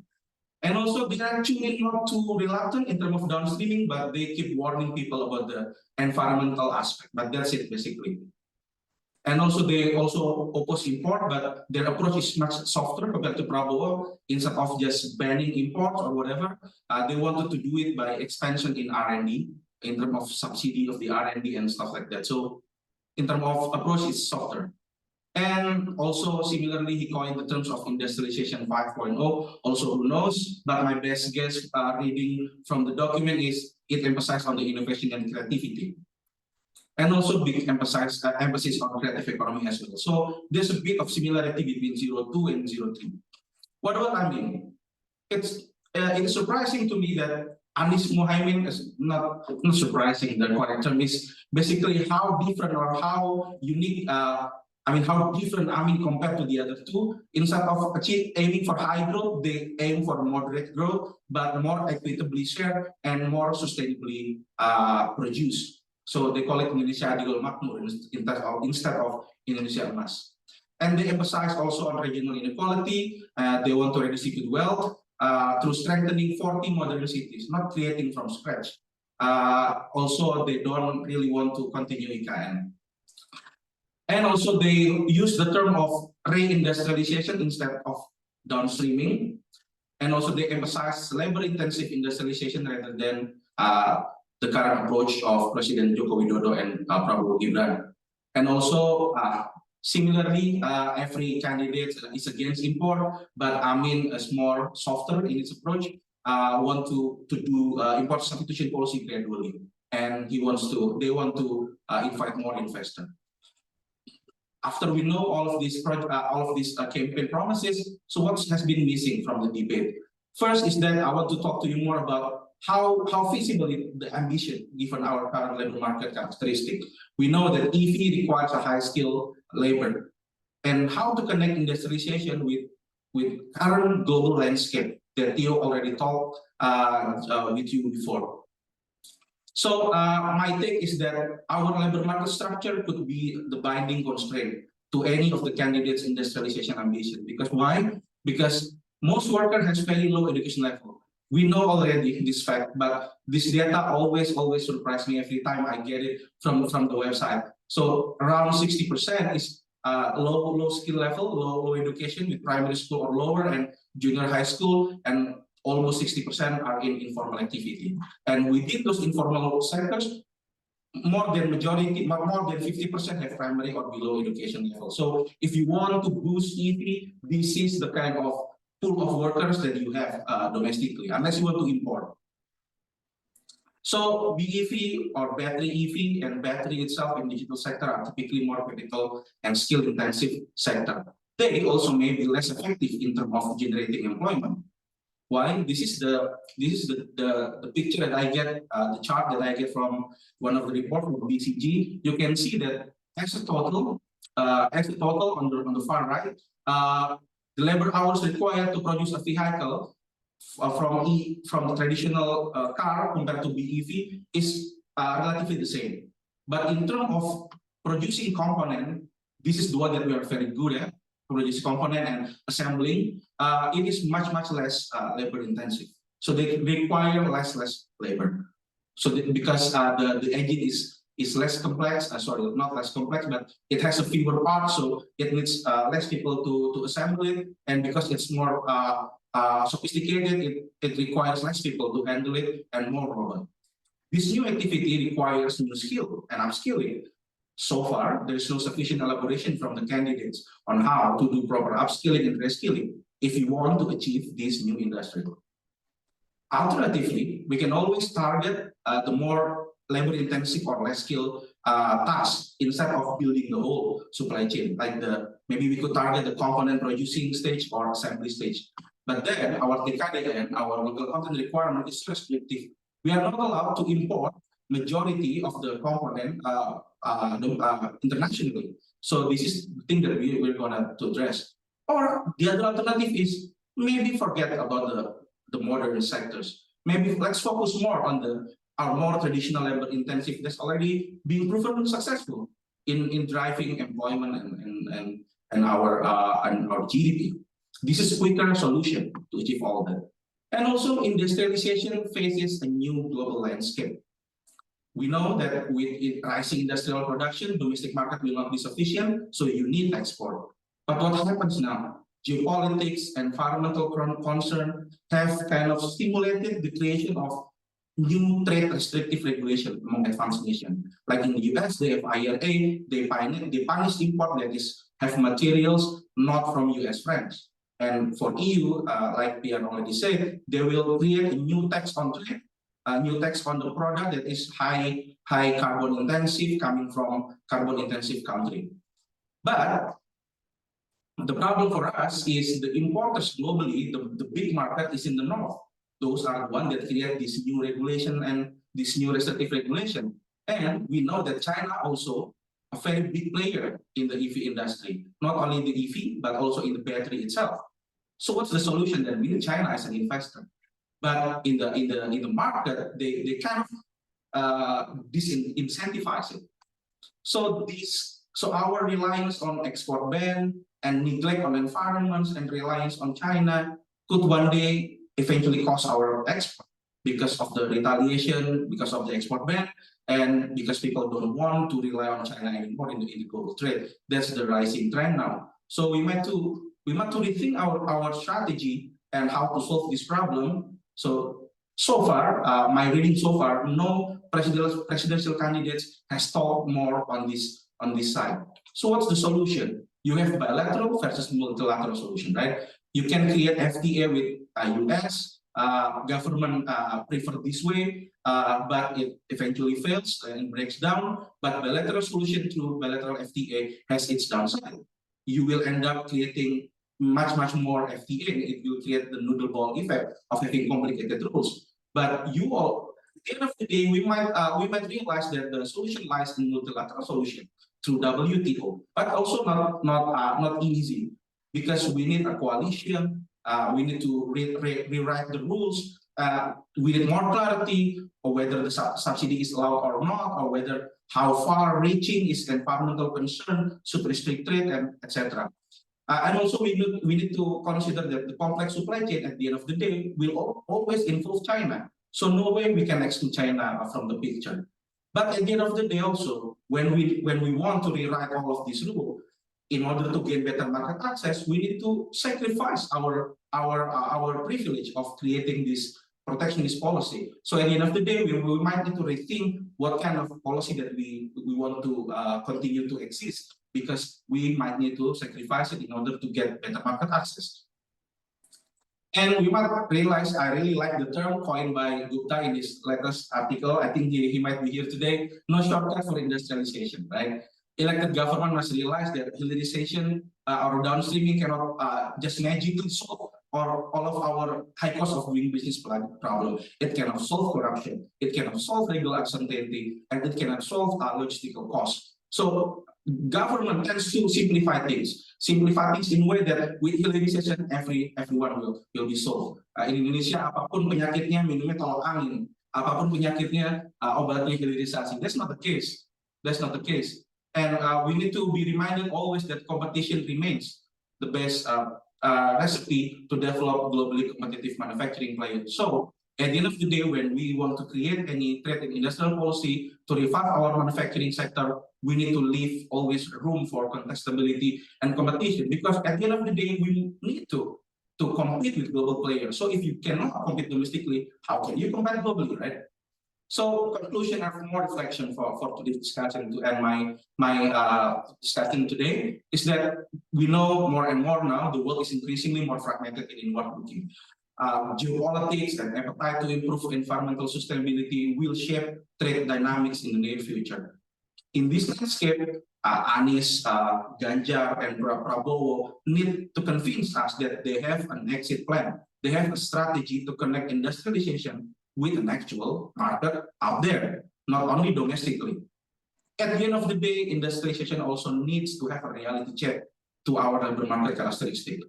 E: And also they are actually not too reluctant in terms of downstreaming, but they keep warning people about the environmental aspect. But that's it basically. And also they also oppose import, but their approach is much softer compared to Prabowo. Instead of just banning imports or whatever, they wanted to do it by expansion in R&D, in terms of subsidy of the R&D and stuff like that. So in terms of approach, it's softer. And also similarly, he coined the terms of industrialization 5.0. Also, who knows? But my best guess reading from the document is it emphasized on the innovation and creativity. And also big emphasis on creative economy as well. So there's a bit of similarity between 02 and 03. What about Amin? It is surprising to me that Anies Mohaimin is not surprising. The correct term is basically how different or how unique. How different Amin compared to the other two. Instead of aiming for high growth, they aim for moderate growth, but more equitably shared and more sustainably produced. So they call it Indonesia Adil Makmur instead of Indonesia Emas. And they emphasize also on regional inequality. They want to redistribute wealth through strengthening 40 modern cities, not creating from scratch. Also, they don't really want to continue IKN. And also they use the term of reindustrialization instead of downstreaming. And also they emphasize labor-intensive industrialization rather than the current approach of President Joko Widodo and Prabowo Gibran. And also similarly, every candidate is against import, but Amin is more softer in its approach, want to do import substitution policy gradually. And they want to invite more investors. After we know all of these campaign promises, so what has been missing from the debate? First is that I want to talk to you more about how feasible is the ambition given our current labor market characteristic. We know that EV requires a high-skilled labor, and how to connect industrialization with current global landscape that Theo already talked with you before. So my take is that our labor market structure could be the binding constraint to any of the candidates' industrialization ambition. Because why? Because most workers has very low education level. We know already this fact, but this data always surprise me every time I get it from the website. So around 60% is low skill level, low education with primary school or lower and junior high school, and almost 60% are in informal activity. And within those informal sectors, more than 50% have primary or below education level. So if you want to boost EV, this is the kind of pool of workers that you have domestically, unless you want to import. So BEV or battery EV and battery itself in digital sector are typically more capital and skill intensive sector. They also may be less effective in terms of generating employment. Why? This is the picture that I get, the chart that I get from one of the reports from BCG. You can see that as a total on the far right, the labor hours required to produce a vehicle from the traditional car compared to BEV is relatively the same. But in terms of producing component, this is the one that we are very good at, produce component and assembling. It is much less labor intensive. So they require less labor. So because the engine is less complex, sorry, not less complex, but it has a fewer parts, so it needs less people to assemble it. And because it's more sophisticated, it requires less people to handle it and more robot. This new activity requires new skill and upskilling. So far, there is no sufficient elaboration from the candidates on how to do proper upskilling and reskilling if you want to achieve this new industry. Alternatively, we can always target the more labor-intensive or less skilled tasks instead of building the whole supply chain. Like maybe we could target the component producing stage or assembly stage. But then our TKD and our local content requirement is restrictive. We are not allowed to import majority of the component internationally. So this is the thing that we're gonna to address. Or the other alternative is maybe forget about the modern sectors. Maybe let's focus more on our more traditional labor intensive that's already been proven successful in driving employment and our GDP. This is a quicker solution to achieve all of that. And also industrialization faces a new global landscape. We know that with rising industrial production, domestic market will not be sufficient, so you need export. But what happens now? Geopolitics, environmental concern have kind of stimulated the creation of new trade restrictive regulation among advanced nations. Like in the US, they have IRA, they punish import that have materials not from US friends. And for EU, like Pyan already said, they will create a new tax on trade, a new tax on the product that is high carbon intensive coming from carbon intensive country. But the problem for us is the importers globally, the big market is in the north. Those are the ones that create this new regulation and this new restrictive regulation. And we know that China also a very big player in the EV industry, not only the EV, but also in the battery itself. So what's the solution then? We need China as an investor. But in the market, they kind of disincentivize it. So our reliance on export ban and neglect on environments and reliance on China could one day eventually cost our export because of the retaliation, because of the export ban, and because people don't want to rely on China anymore in the global trade. That's the rising trend now. So we might to rethink our strategy and how to solve this problem. So far, my reading so far, no presidential candidates has talked more on this side. So what's the solution? You have bilateral versus multilateral solution, right? You can create FTA with US, government prefer this way, but it eventually fails and breaks down. But bilateral solution through bilateral FTA has its downside. You will end up creating much more FTA. It will create the noodle ball effect of having complicated rules. But you all, at the end of the day, we might realize that the solution lies in multilateral solution through WTO, but also not easy because we need a coalition. We need to rewrite the rules. We need more clarity on whether the subsidy is allowed or not, or whether how far-reaching is environmental concern, should restrict trade, and etc. And also we need to consider that the complex supply chain at the end of the day will always involve China. So no way we can exclude China from the picture. But at the end of the day also, when we want to rewrite all of these rules, in order to gain better market access, we need to sacrifice our our privilege of creating this protectionist policy. So at the end of the day, we might need to rethink what kind of policy that we want to continue to exist, because we might need to sacrifice it in order to get better market access. And we might realize, I really like the term coined by Gupta in his latest article. I think he might be here today. No shortcut for industrialization, right? Elected government must realize that hybridization or downstreaming cannot just magically solve or all of our high cost of doing business problem. It cannot solve corruption. It cannot solve legal uncertainty, and it cannot solve logistical costs. So government tends to simplify things in a way that with hybridization everyone will be solved. In Indonesia, apapun penyakitnya minumnya tolak angin, apapun penyakitnya obatnya hilirisasi. That's not the case. That's not the case. And we need to be reminded always that competition remains the best recipe to develop globally competitive manufacturing players. So at the end of the day, when we want to create any trade and industrial policy to revive our manufacturing sector, we need to leave always room for contestability and competition, because at the end of the day, we need to compete with global players. So if you cannot compete domestically, how can you compete globally, right? So conclusion and more reflection for today's discussion to end my discussion today is that we know more and more now the world is increasingly more fragmented and inward looking. Geopolitics and appetite to improve environmental sustainability will shape trade dynamics in the near future. In this landscape, Anies, Ganjar, and Prabowo need to convince us that they have an exit plan. They have a strategy to connect industrialization with an actual market out there, not only domestically. At the end of the day, industrialization also needs to have a reality check to our labor market characteristic.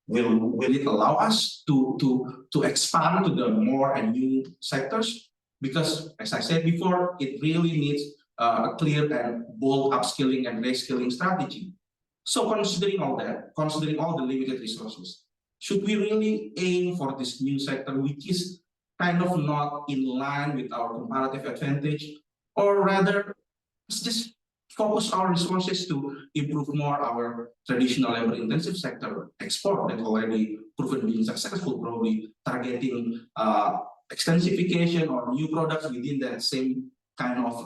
E: Will it allow us to expand to the more and new sectors? Because, as I said before, it really needs a clear and bold upskilling and reskilling strategy. So considering all that, considering all the limited resources, should we really aim for this new sector, which is kind of not in line with our comparative advantage, or rather, let's just focus our resources to improve more our traditional labor-intensive sector, export that already proven being successful, probably targeting extensification or new products within that same kind of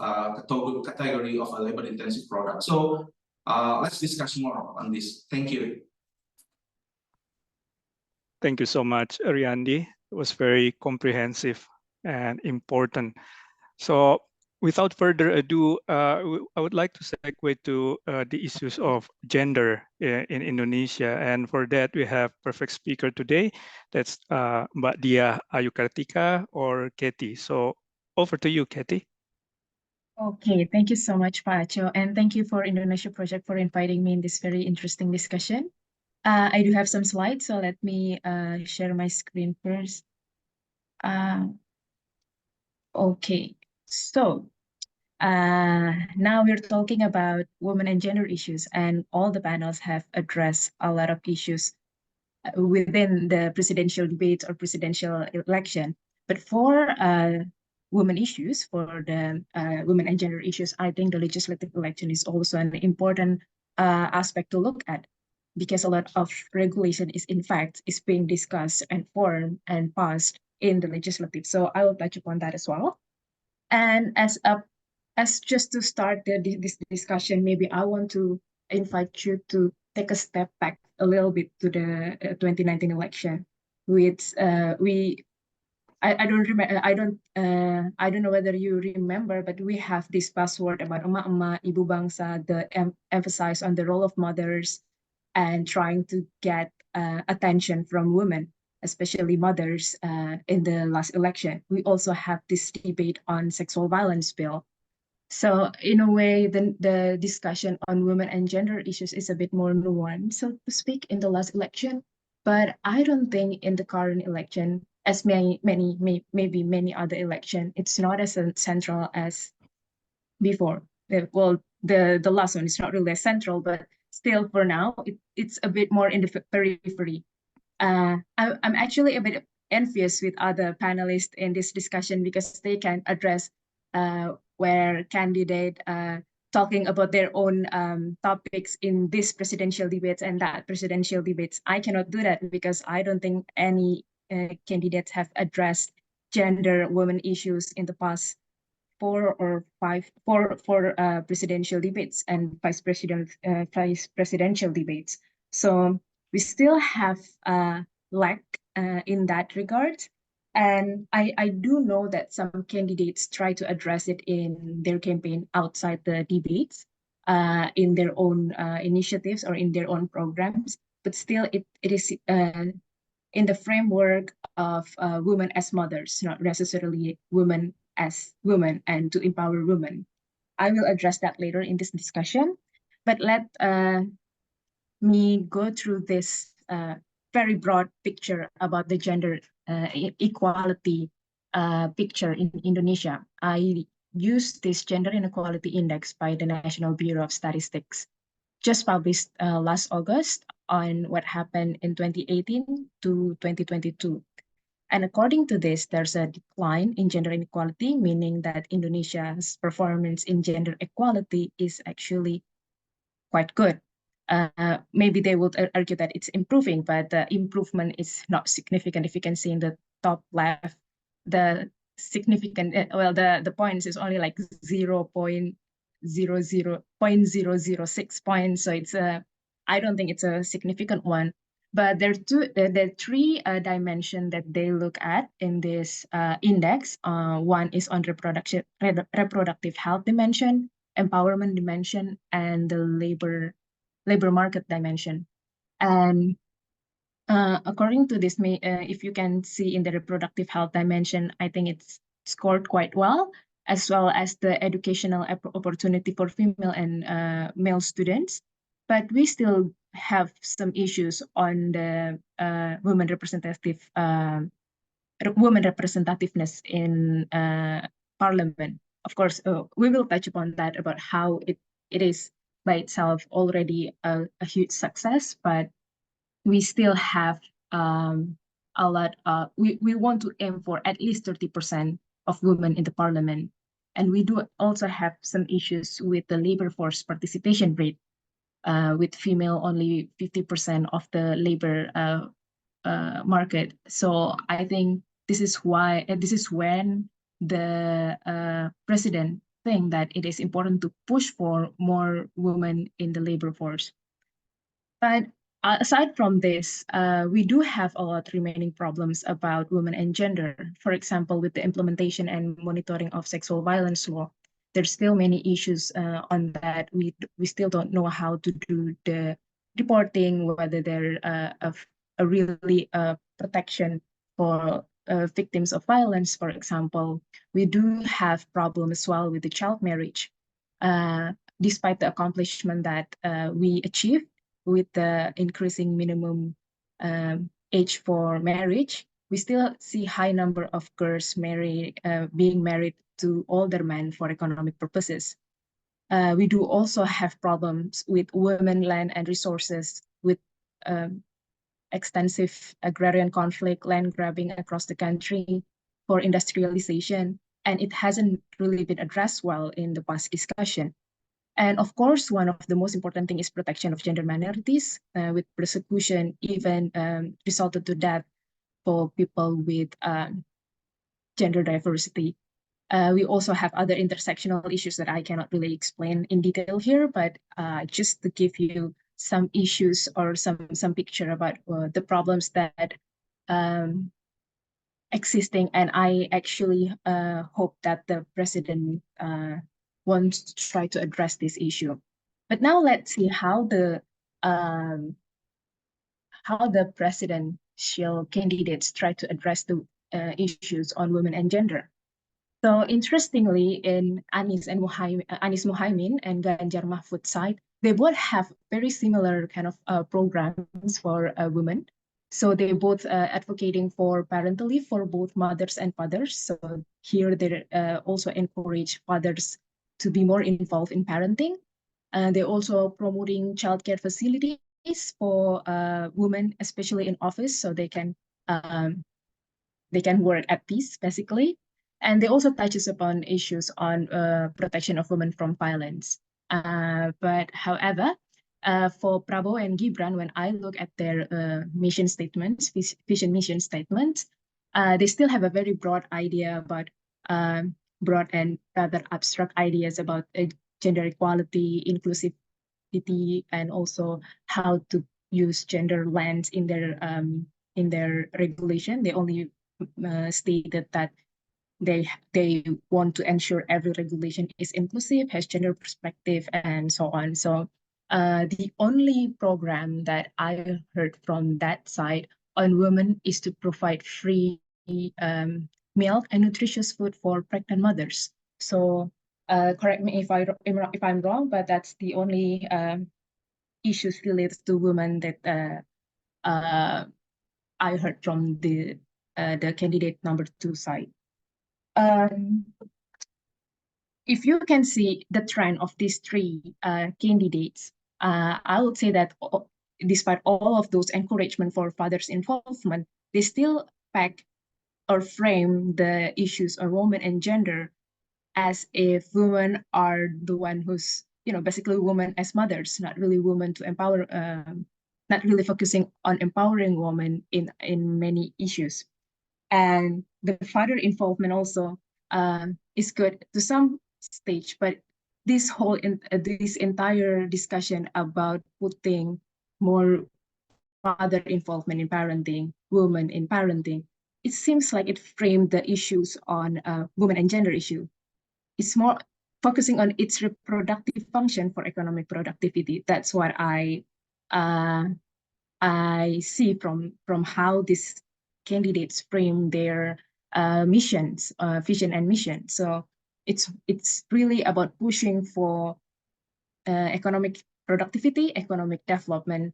E: category of a labor-intensive product. So let's discuss more on this. Thank you.
A: Thank you so much, Riandy. It was very comprehensive and important. So without further ado, I would like to segue to the issues of gender in Indonesia. And for that, we have perfect speaker today. That's Mbak Dyah Kartika or Katie. So over to you, Katie.
F: Okay, thank you so much, Pak Acho, and thank you for Indonesia Project for inviting me in this very interesting discussion. I do have some slides, so let me share my screen first. Okay, so now we're talking about women and gender issues, and all the panels have addressed a lot of issues within the presidential debate or presidential election. But for women issues, for the women and gender issues, I think the legislative election is also an important aspect to look at, because a lot of regulation is being discussed and formed and passed in the legislative. So I will touch upon that as well. And as just to start this discussion, maybe I want to invite you to take a step back a little bit to the 2019 election, which I don't remember. I don't know whether you remember, but we have this buzzword about emak-emak, ibu bangsa, the emphasis on the role of mothers and trying to get attention from women, especially mothers, in the last election. We also have this debate on sexual violence bill. So in a way, the discussion on women and gender issues is a bit more nuanced, so to speak, in the last election. But I don't think in the current election, as maybe many other election, it's not as central as before. Well, the last one is not really as central, but still for now, it's a bit more in the periphery. I'm actually a bit envious with other panelists in this discussion, because they can address where candidate talking about their own topics in this presidential debates and that presidential debates. I cannot do that because I don't think any candidates have addressed gender women issues in the past four presidential debates and vice presidential debates. So we still have lack in that regard. And I do know that some candidates try to address it in their campaign outside the debates, in their own initiatives or in their own programs, but still it is in the framework of women as mothers, not necessarily women as women and to empower women. I will address that later in this discussion, but let me go through this very broad picture about the gender equality picture in Indonesia. I used this gender inequality index by the National Bureau of Statistics, just published last August on what happened in 2018 to 2022. And according to this, there's a decline in gender inequality, meaning that Indonesia's performance in gender equality is actually quite good. Maybe they would argue that it's improving, but the improvement is not significant. If you can see in the top left, the significant, the points is only like 0.006 points. So it's I don't think it's a significant one. But there are three dimensions that they look at in this index. One is on reproductive health dimension, empowerment dimension, and the labor market dimension. And according to this, if you can see in the reproductive health dimension, I think it's scored quite well, as well as the educational opportunity for female and male students. But we still have some issues on the women representativeness in parliament. Of course, we will touch upon that about how it is by itself already a huge success, but we still have a lot. We want to aim for at least 30% of women in the parliament, and we do also have some issues with the labor force participation rate, with female only 50% of the labor market. So I think this is when the president think that it is important to push for more women in the labor force. But aside from this, we do have a lot remaining problems about women and gender. For example, with the implementation and monitoring of sexual violence law, there's still many issues on that. We still don't know how to do the reporting, whether there a really protection for victims of violence, for example. We do have problems as well with the child marriage. Despite the accomplishment that we achieved with the increasing minimum age for marriage, we still see high number of girls being married to older men for economic purposes. We do also have problems with women, land, and resources, with extensive agrarian conflict, land grabbing across the country for industrialization, and it hasn't really been addressed well in the past discussion. And of course, one of the most important thing is protection of gender minorities, with persecution even resulted to death for people with gender diversity. We also have other intersectional issues that I cannot really explain in detail here, but just to give you some issues or some picture about the problems that existing, and I actually hope that the president wants to try to address this issue. But now let's see how the presidential candidates try to address the issues on women and gender. So interestingly, in Anies Muhaimin and Ganjar Mahfud side, they both have very similar kind of programs for women. So they both advocating for parental leave for both mothers and fathers. So here they also encourage fathers to be more involved in parenting. They're also promoting childcare facilities for women, especially in office, so they can work at peace, basically. And they also touches upon issues on protection of women from violence. But however, for Prabowo and Gibran, when I look at their mission statements, vision mission statements, they still have a very broad idea about broad and rather abstract ideas about gender equality, inclusivity, and also how to use gender lens in their regulation. They only stated that they want to ensure every regulation is inclusive, has gender perspective, and so on. So the only program that I heard from that side on women is to provide free milk and nutritious food for pregnant mothers. So correct me if I'm wrong, but that's the only issues related to women that I heard from the candidate number 2 side. If you can see the trend of these 3 candidates, I would say that despite all of those encouragement for fathers' involvement, they still pack or frame the issues of women and gender as if women are the one who's, basically women as mothers, not really women to empower, not really focusing on empowering women in many issues. And the father involvement also is good to some stage, but this entire discussion about putting more father involvement in parenting, women in parenting, it seems like it framed the issues on women and gender issue. It's more focusing on its reproductive function for economic productivity. That's what I see from how these candidates frame their missions, vision and mission. So it's really about pushing for economic productivity, economic development,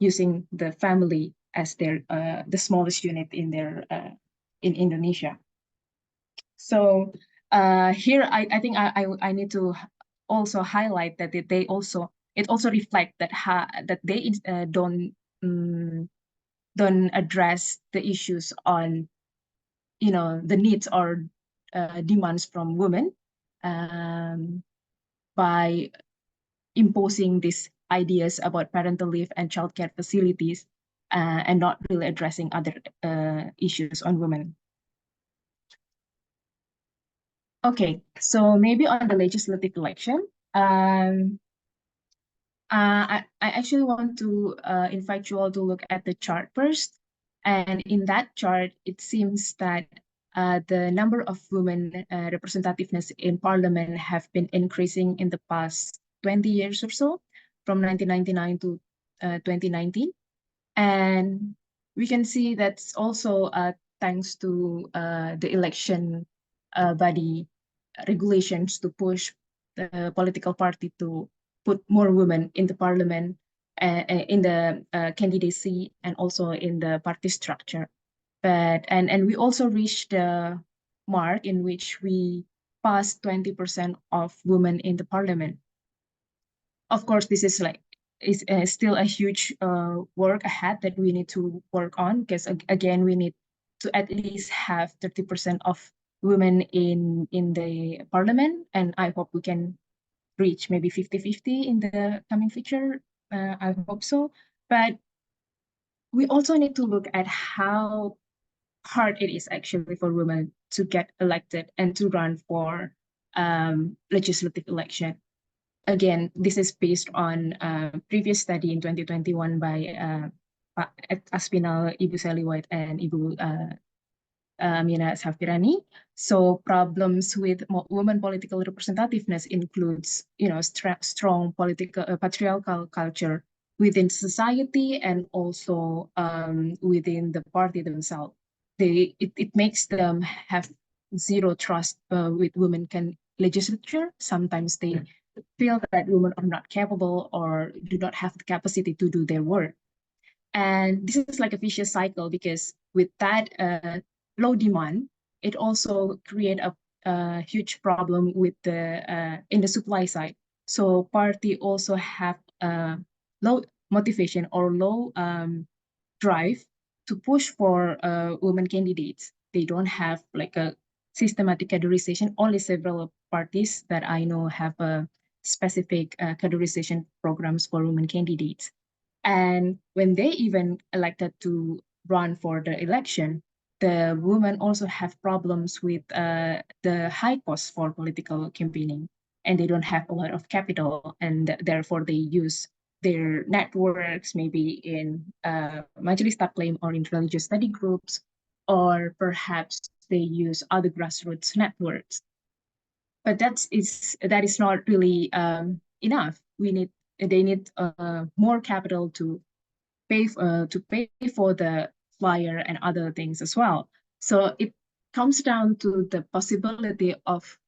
F: using the family as their the smallest unit in their in Indonesia. So here I think I need to also highlight that it also reflect that that they don't address the issues on the needs or demands from women by imposing these ideas about parental leave and childcare facilities and not really addressing other issues on women. Okay, so maybe on the legislative election, I actually want to invite you all to look at the chart first. And in that chart, it seems that the number of women representativeness in parliament have been increasing in the past 20 years or so, from 1999 to 2019. And we can see that's also thanks to the election body regulations to push the political party to put more women in the parliament, in the candidacy, and also in the party structure. But and we also reached the mark in which we passed 20% of women in the parliament. Of course, this is still a huge work ahead that we need to work on, because again, we need to at least have 30% of women in the parliament, and I hope we can reach maybe 50-50 in the coming future. I hope so. But we also need to look at how hard it is actually for women to get elected and to run for legislative election. Again, this is based on a previous study in 2021 by Aspinal, Ibu Sally White, and Ibu Mina Safirani. So problems with women political representativeness includes, strong political patriarchal culture within society and also within the party themselves. It makes them have zero trust with women legislature. Sometimes they feel that women are not capable or do not have the capacity to do their work. And this is like a vicious cycle, because with that low demand, it also create a huge problem with in the supply side. So party also have low motivation or low drive to push for women candidates. They don't have like a systematic categorization. Only several parties that I know have specific categorization programs for women candidates. And when they even elected to run for the election, the women also have problems with the high cost for political campaigning, and they don't have a lot of capital, and therefore they use their networks, maybe in Majelis Taklim or in religious study groups, or perhaps they use other grassroots networks. But that is not really enough. They need more capital to pay for the flyer and other things as well. So it comes down to the possibility of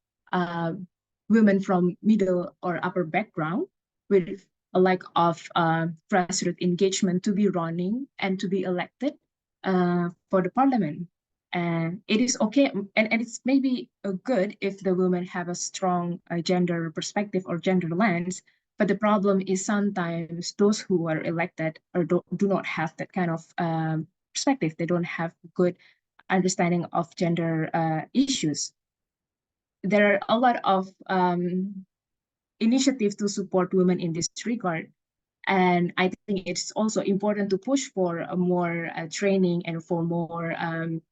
F: women from middle or upper background with a lack of grassroots engagement to be running and to be elected for the parliament. And it is okay, and it's maybe good if the women have a strong gender perspective or gender lens. But the problem is sometimes those who are elected or do not have that kind of perspective. They don't have good understanding of gender issues. There are a lot of initiatives to support women in this regard. And I think it's also important to push for more training and for more women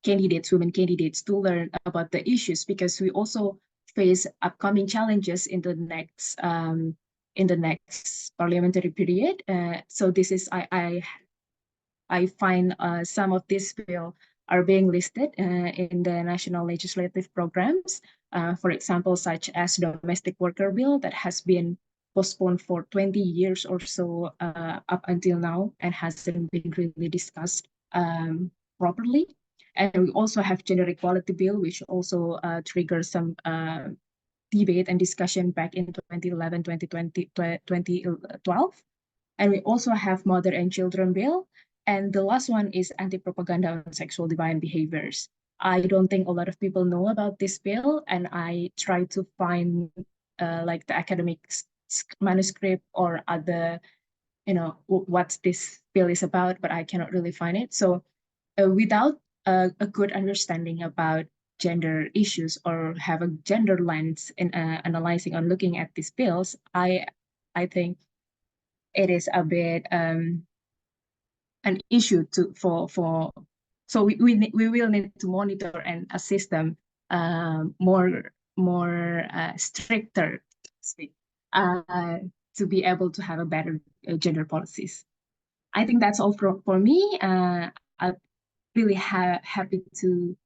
F: candidates to learn about the issues, because we also face upcoming challenges in the next parliamentary period. So this is I find some of this bill are being listed in the national legislative programs. For example, such as domestic worker bill that has been postponed for 20 years or so up until now and hasn't been really discussed properly. And we also have gender equality bill, which also triggers some debate and discussion back in 2011, 2020, 2012. And we also have mother and children bill. And the last one is anti-propaganda on sexual deviant behaviors. I don't think a lot of people know about this bill, and I try to find like the academic manuscript or other, what this bill is about, but I cannot really find it. So without a good understanding about gender issues or have a gender lens in analyzing or looking at these bills, I think it is a bit an issue so we will need to monitor and assist them more stricter to be able to have a better gender policies. I think that's all for me. I'm really happy to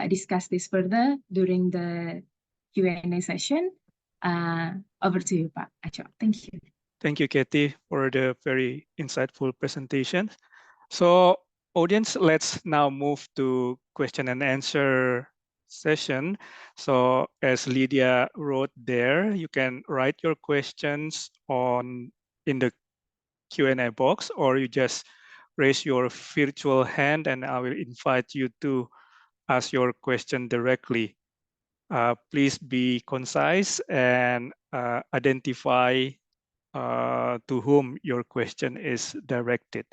F: discuss this further during the Q&A session. Over to you, Pak Aco. Thank you.
A: Thank you, Katie, for the very insightful presentation. So, audience, let's now move to question and answer session. So, as Lydia wrote there, you can write your questions in the Q&A box, or you just raise your virtual hand and I will invite you to ask your question directly. Please be concise and identify to whom your question is directed.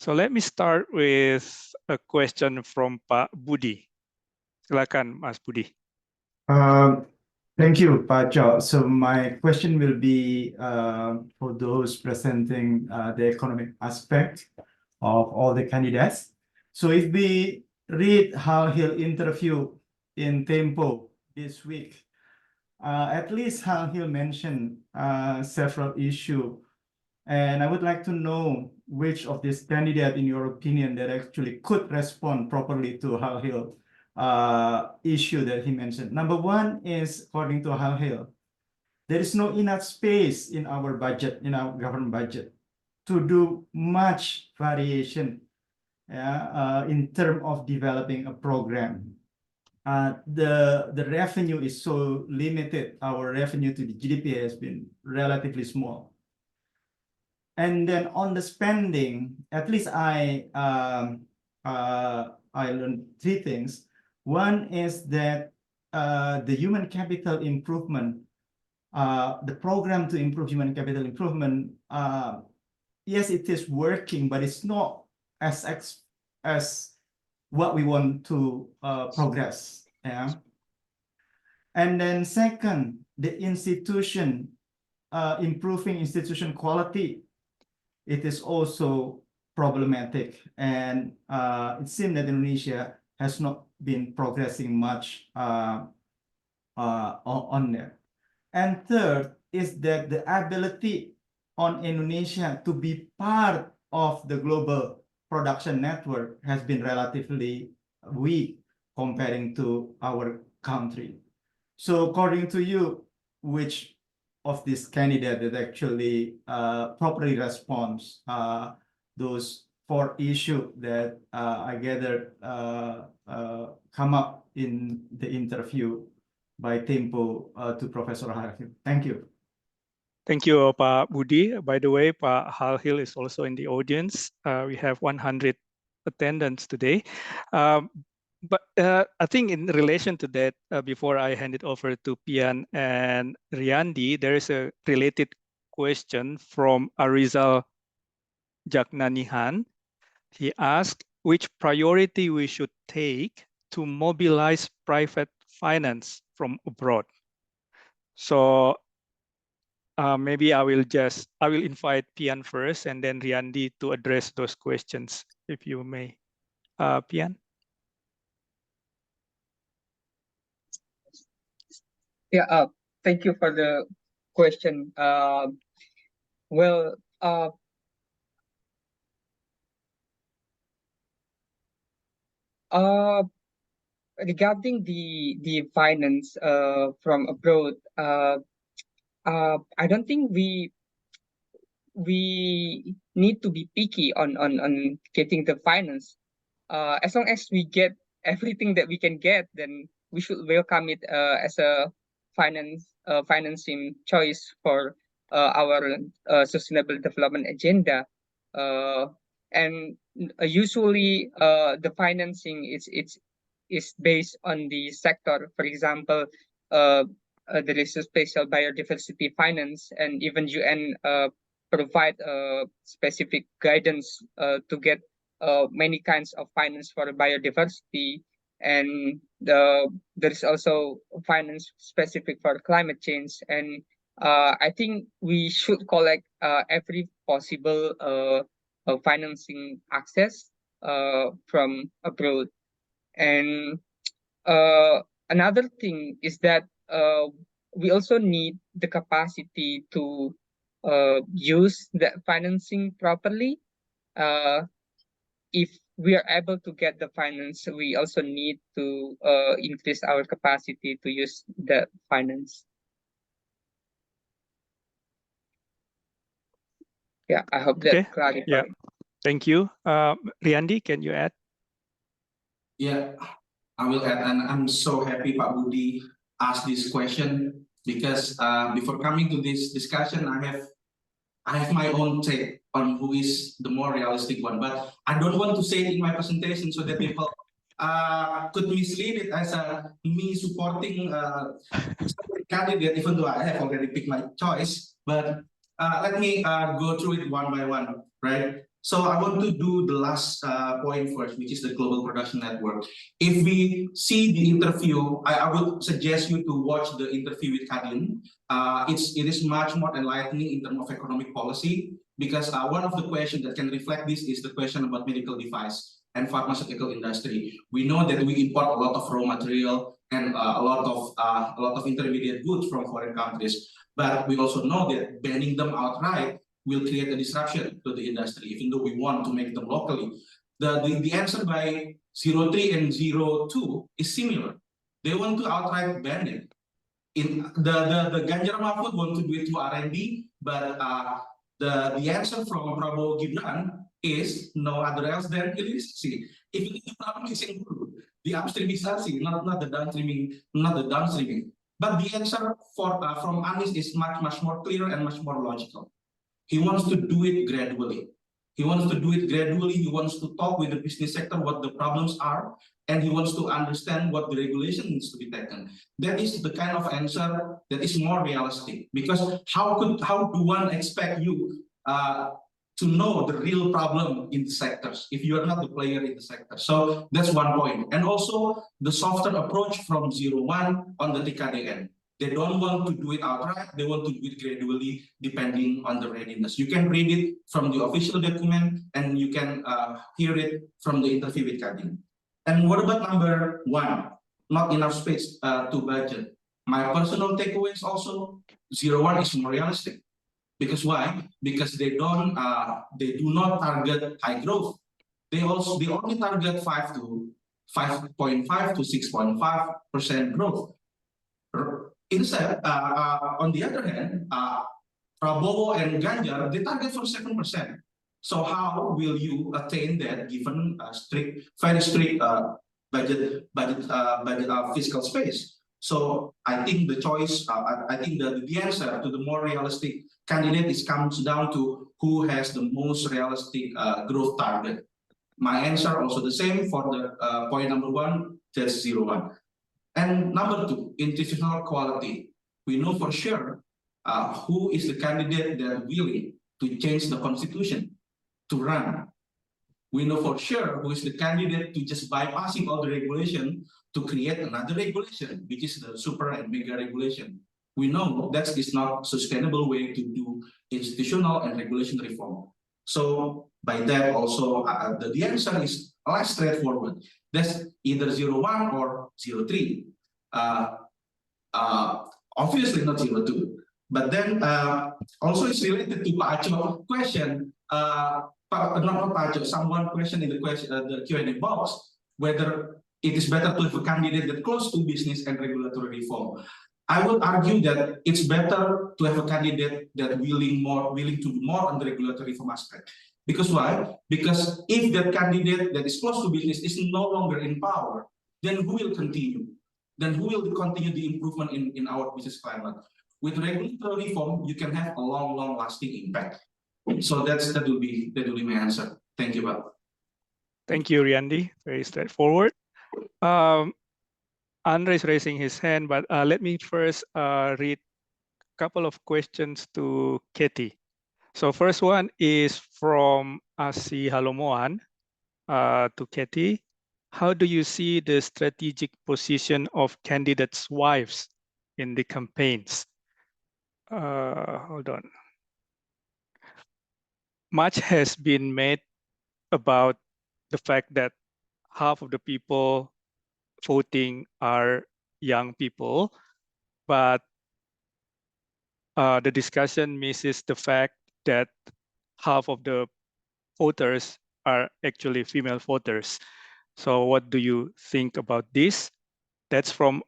A: So let me start with a question from Pak Budi. Silakan, Mas Budi.
G: Thank you, Pak Aco. So my question will be for those presenting the economic aspect of all the candidates. So if we read Hal Hill interview in Tempo this week, at least Hal Hill mentioned several issues. And I would like to know which of these candidates, in your opinion, that actually could respond properly to Hal Hill issue that he mentioned. Number one is, according to Hal Hill, there is no enough space in our budget, in our government budget, to do much variation in terms of developing a program. The revenue is so limited. Our revenue to the GDP has been relatively small. And then on the spending, at least I learned three things. One is that the human capital improvement, the program to improve human capital improvement, yes, it is working, but it's not as what we want to progress. Yeah. And then second, the institution, improving institution quality, it is also problematic. And it seems that Indonesia has not been progressing much on there. And third is that the ability on Indonesia to be part of the global production network has been relatively weak comparing to our country. So according to you, which of this candidate that actually properly responds those 4 issues that I gathered come up in the interview by Tempo to Professor Halhil? Thank you.
A: Thank you, Pak Budi. By the way, Pak Halhil is also in the audience. We have 100 attendants today. But I think in relation to that, before I hand it over to Pyan and Riandy, there is a related question from Arizal Jaknanihan. He asked which priority we should take to mobilize private finance from abroad. So maybe I will invite Pyan first and then Riandy to address those questions, if you may. Pyan?
D: Yeah, thank you for the question. Regarding the finance from abroad, I don't think we need to be picky on getting the finance. As long as we get everything that we can get, then we should welcome it as a financing choice for our sustainable development agenda. And usually the financing is based on the sector. For example, there is a special biodiversity finance, and even UN provide specific guidance to get many kinds of finance for biodiversity, and there is also finance specific for climate change. And I think we should collect every possible financing access from abroad. And another thing is that we also need the capacity to use the financing properly. If we are able to get the finance, we also need to increase our capacity to use the finance. Yeah, I hope that clarifies.
A: Yeah, thank you. Riandy, can you add?
E: Yeah, I will add, and I'm so happy Pak Budi asked this question, because before coming to this discussion, I have my own take on who is the more realistic one, but I don't want to say it in my presentation so that people could mislead it as me supporting candidate, even though I have already picked my choice. But let me go through it one by one, right? So I want to do the last point first, which is the global production network. If we see the interview, I would suggest you to watch the interview with Kadin. It is much more enlightening in terms of economic policy, because one of the questions that can reflect this is the question about medical device and pharmaceutical industry. We know that we import a lot of raw material and a lot of intermediate goods from foreign countries, but we also know that banning them outright will create a disruption to the industry, even though we want to make them locally. The answer by 03 and 02 is similar. They want to outright ban it. In the Ganjar Mahfud want to do it through R&D, but the answer from Prabowo Gibran is no other else than hilirisasi. If the problem is in the upstreamisasi, not the downstreaming. But the answer from Anies is much more clear and much more logical. He wants to do it gradually. He wants to do it gradually. He wants to talk with the business sector what the problems are, and he wants to understand what the regulation needs to be taken. That is the kind of answer that is more realistic. Because how do one expect you to know the real problem in the sectors if you are not the player in the sector? So that's one point. And also the softer approach from 01 on the TKDN. They don't want to do it outright. They want to do it gradually, depending on the readiness. You can read it from the official document, and you can hear it from the interview with Kadin. And what about number 1? Not enough space to budget. My personal takeaway is also 01 is more realistic. Because why? Because they do not target high growth. They only target 5.5 to 6.5% growth. Instead, on the other hand, Prabowo and Ganjar, they target for 7%. So how will you attain that given very strict budget fiscal space? So I think the choice, I think the answer to the more realistic candidate comes down to who has the most realistic growth target. My answer also the same for the point number 1, that's 01. And number 2, institutional quality. We know for sure who is the candidate that willing to change the constitution to run. We know for sure who is the candidate to just bypassing all the regulation to create another regulation, which is the super and mega regulation. We know that is not sustainable way to do institutional and regulation reform. So by that also, the answer is less straightforward. That's either 01 or 03. Obviously not 02. But then also it's related to Pak Acho question. Not Pak Acho, someone questioned in the Q&A box whether it is better to have a candidate that close to business and regulatory reform. I would argue that it's better to have a candidate that willing to do more on the regulatory reform aspect. Because why? Because if that candidate that is close to business is no longer in power, then who will continue? Then who will continue the improvement in our business climate? With regulatory reform, you can have a long-lasting impact. So that will be my answer. Thank you, Pak.
A: Thank you, Riandy. Very straightforward. Andre is raising his hand, but let me first read a couple of questions to Katie. So first one is from Asi Halomoan to Katie. How do you see the strategic position of candidates' wives in the campaigns? Hold on. Much has been made about the fact that half of the people voting are young people, but the discussion misses the fact that half of the voters are actually female voters. So what do you think about this? That's from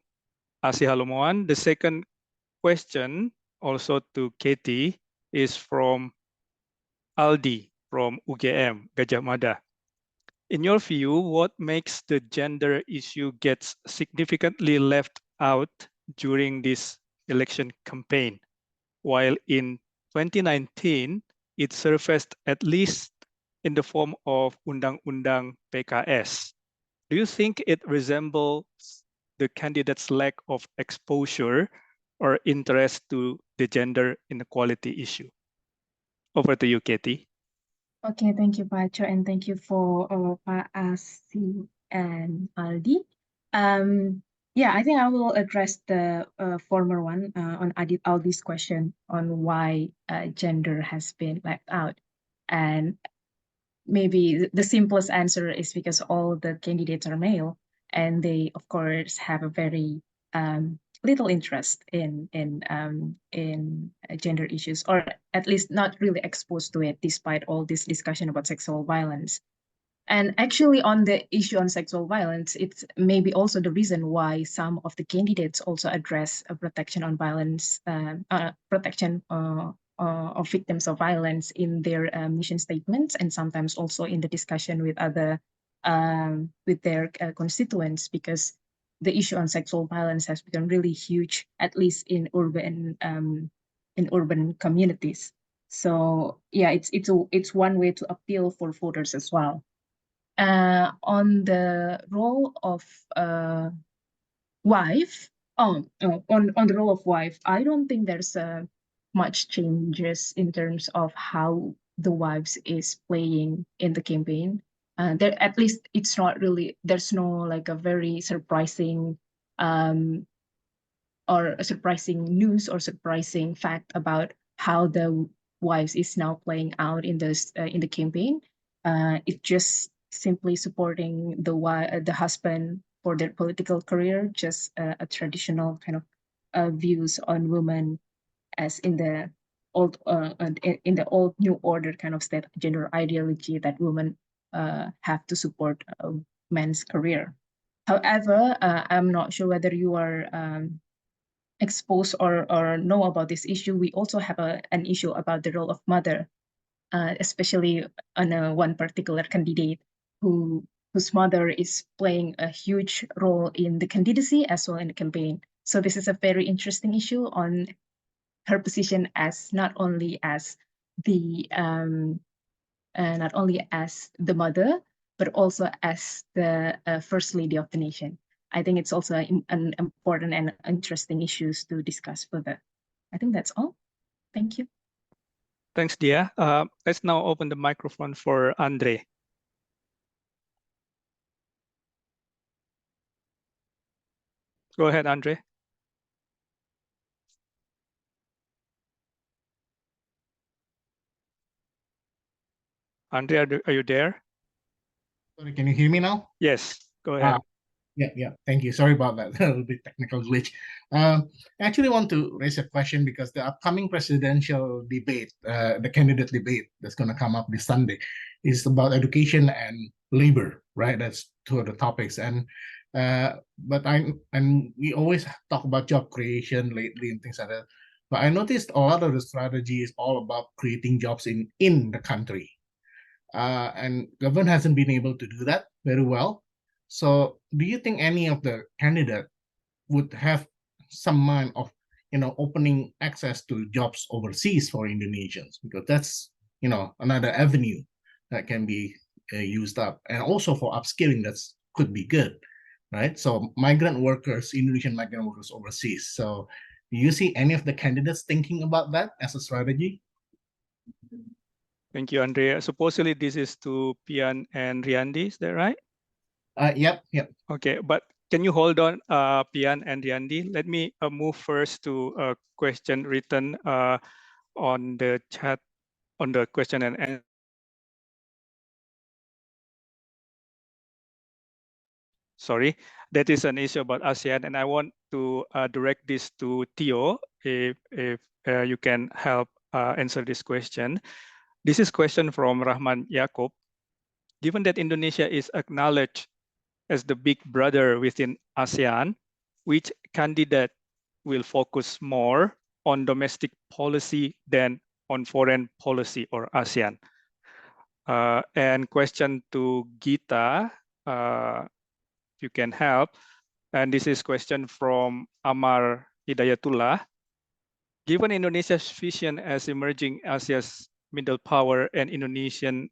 A: Asi Halomoan. The second question, also to Katie, is from Aldi from UGM, Gajah Mada. In your view, what makes the gender issue gets significantly left out during this election campaign, while in 2019, it surfaced at least in the form of Undang-Undang PKS. Do you think it resembles the candidate's lack of exposure or interest to the gender inequality issue? Over to you, Katie.
F: Okay, thank you, Pak Acho, and thank you for Pak Asi and Aldi. Yeah, I think I will address the former one on Aldi's question on why gender has been left out. And maybe the simplest answer is because all the candidates are male, and they, of course, have a very little interest in gender issues, or at least not really exposed to it, despite all this discussion about sexual violence. And actually, on the issue on sexual violence, it's maybe also the reason why some of the candidates also address a protection on violence, protection of victims of violence in their mission statements, and sometimes also in the discussion with other with their constituents, because the issue on sexual violence has become really huge, at least in urban communities. So yeah, it's one way to appeal for voters as well. On the role of wife, on the role of wife, I don't think there's much changes in terms of how the wives is playing in the campaign. There, at least it's not really, there's no like a very surprising or a surprising news or surprising fact about how the wives is now playing out in the campaign. It's just simply supporting the husband for their political career, just a traditional kind of views on women as in the old new order kind of state gender ideology that women have to support men's career. However, I'm not sure whether you are exposed or know about this issue. We also have an issue about the role of mother, especially on one particular candidate whose mother is playing a huge role in the candidacy as well in the campaign. So this is a very interesting issue on her position as not only as the mother, but also as the first lady of the nation. I think it's also an important and interesting issues to discuss further. I think that's all. Thank you.
A: Thanks, Dyah. Let's now open the microphone for Andre. Go ahead, Andre. Andre, are you there?
H: Sorry, can you hear me now?
A: Yes, go ahead.
H: Yeah, thank you. Sorry about that, a little bit technical glitch. I actually want to raise a question because the upcoming presidential debate, the candidate debate that's going to come up this Sunday, is about education and labor, right? That's two of the topics. And we always talk about job creation lately and things like that. But I noticed a lot of the strategy is all about creating jobs in the country. And government hasn't been able to do that very well. So do you think any of the candidate would have some mind of, opening access to jobs overseas for Indonesians? Because that's, another avenue that can be used up. And also for upskilling, that's could be good, right? So Indonesian migrant workers overseas. So do you see any of the candidates thinking about that as a strategy?
A: Thank you, Andre. Supposedly this is to Pyan and Riandy, is that right?
H: Yep.
A: Okay, but can you hold on, Pyan and Riandy? Let me move first to a question written on the chat, on the question and answer. Sorry, that is an issue about ASEAN, and I want to direct this to Theo, if you can help answer this question. This is a question from Rahman Yaakob. Given that Indonesia is acknowledged as the big brother within ASEAN, which candidate will focus more on domestic policy than on foreign policy or ASEAN? And question to Gita, if you can help. And this is question from Amar Hidayatullah. Given Indonesia's vision as emerging Asia's middle power and Indonesian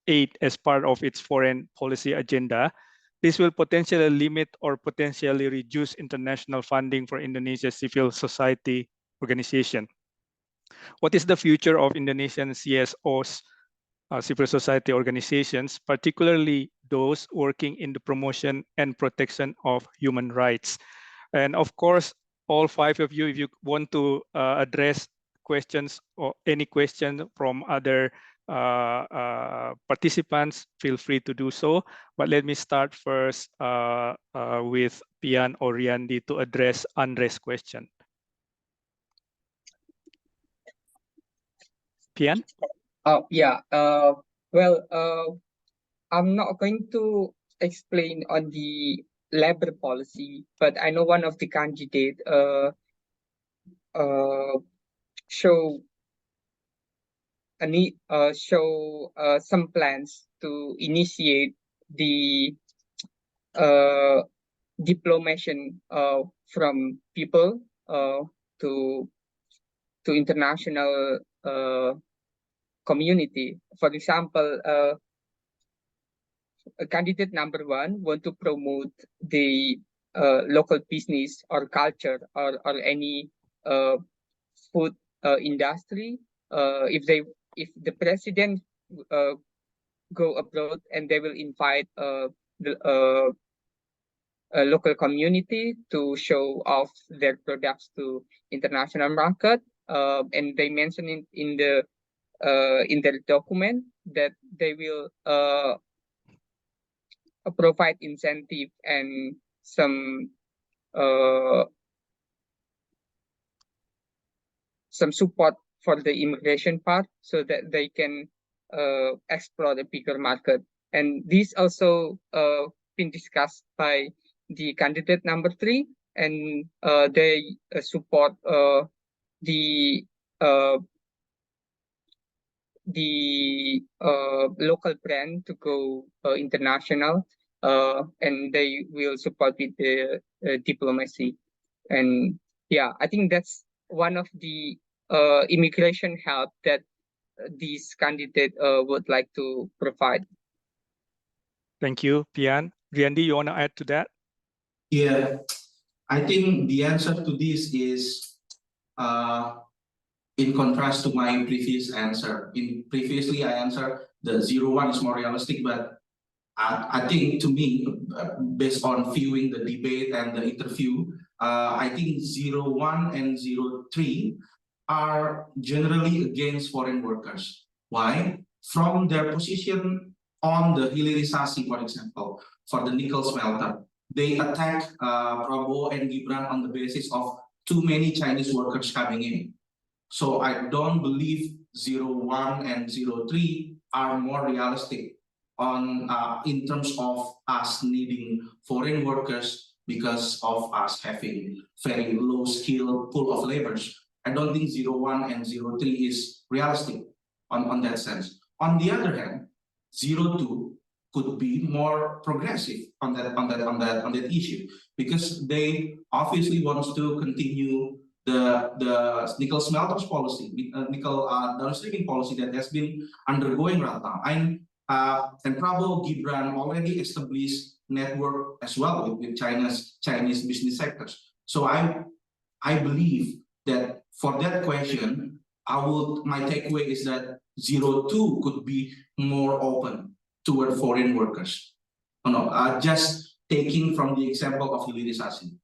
A: aid as part of its foreign policy agenda, this will potentially limit or potentially reduce international funding for Indonesia's civil society organization. What is the future of Indonesian CSOs, civil society organizations, particularly those working in the promotion and protection of human rights? And of course, all five of you, if you want to address questions or any question from other participants, feel free to do so. But let me start first with Pyan or Riandy to address Andre's question. Pyan?
D: Yeah. Well, I'm not going to explain on the labor policy, but I know one of the candidates show some plans to initiate the diplomation from people to international community. For example, candidate number one want to promote the local business or culture or any food industry. If the president go abroad and they will invite the local community to show off their products to international market. And they mentioned in their document that they will provide incentive and some support for the immigration part so that they can explore the bigger market. And this also been discussed by the candidate number 3, and they support the local brand to go international, and they will support with the diplomacy. And yeah, I think that's one of the immigration help that these candidate would like to provide.
A: Thank you, Pyan. Riandy, you want to add to that?
E: Yeah, I think the answer to this is in contrast to my previous answer. Previously, I answered the 0-1 is more realistic, but I think to me, based on viewing the debate and the interview, I think 0-1 and 0-3 are generally against foreign workers. Why? From their position on the hilirisasi, for example, for the nickel smelter, they attack Prabowo and Gibran on the basis of too many Chinese workers coming in. So I don't believe 0-1 and 0-3 are more realistic on in terms of us needing foreign workers because of us having very low skill pool of laborers. I don't think 0-1 and 0-3 is realistic on that sense. On the other hand, 0-2 could be more progressive on that issue because they obviously want to continue the nickel smelters policy, nickel downstreaming policy that has been undergoing right now. And Prabowo Gibran already established network as well with Chinese business sectors. So I believe that for that question, my takeaway is that 0-2 could be more open toward foreign workers. Just taking from the example of hilirisasi.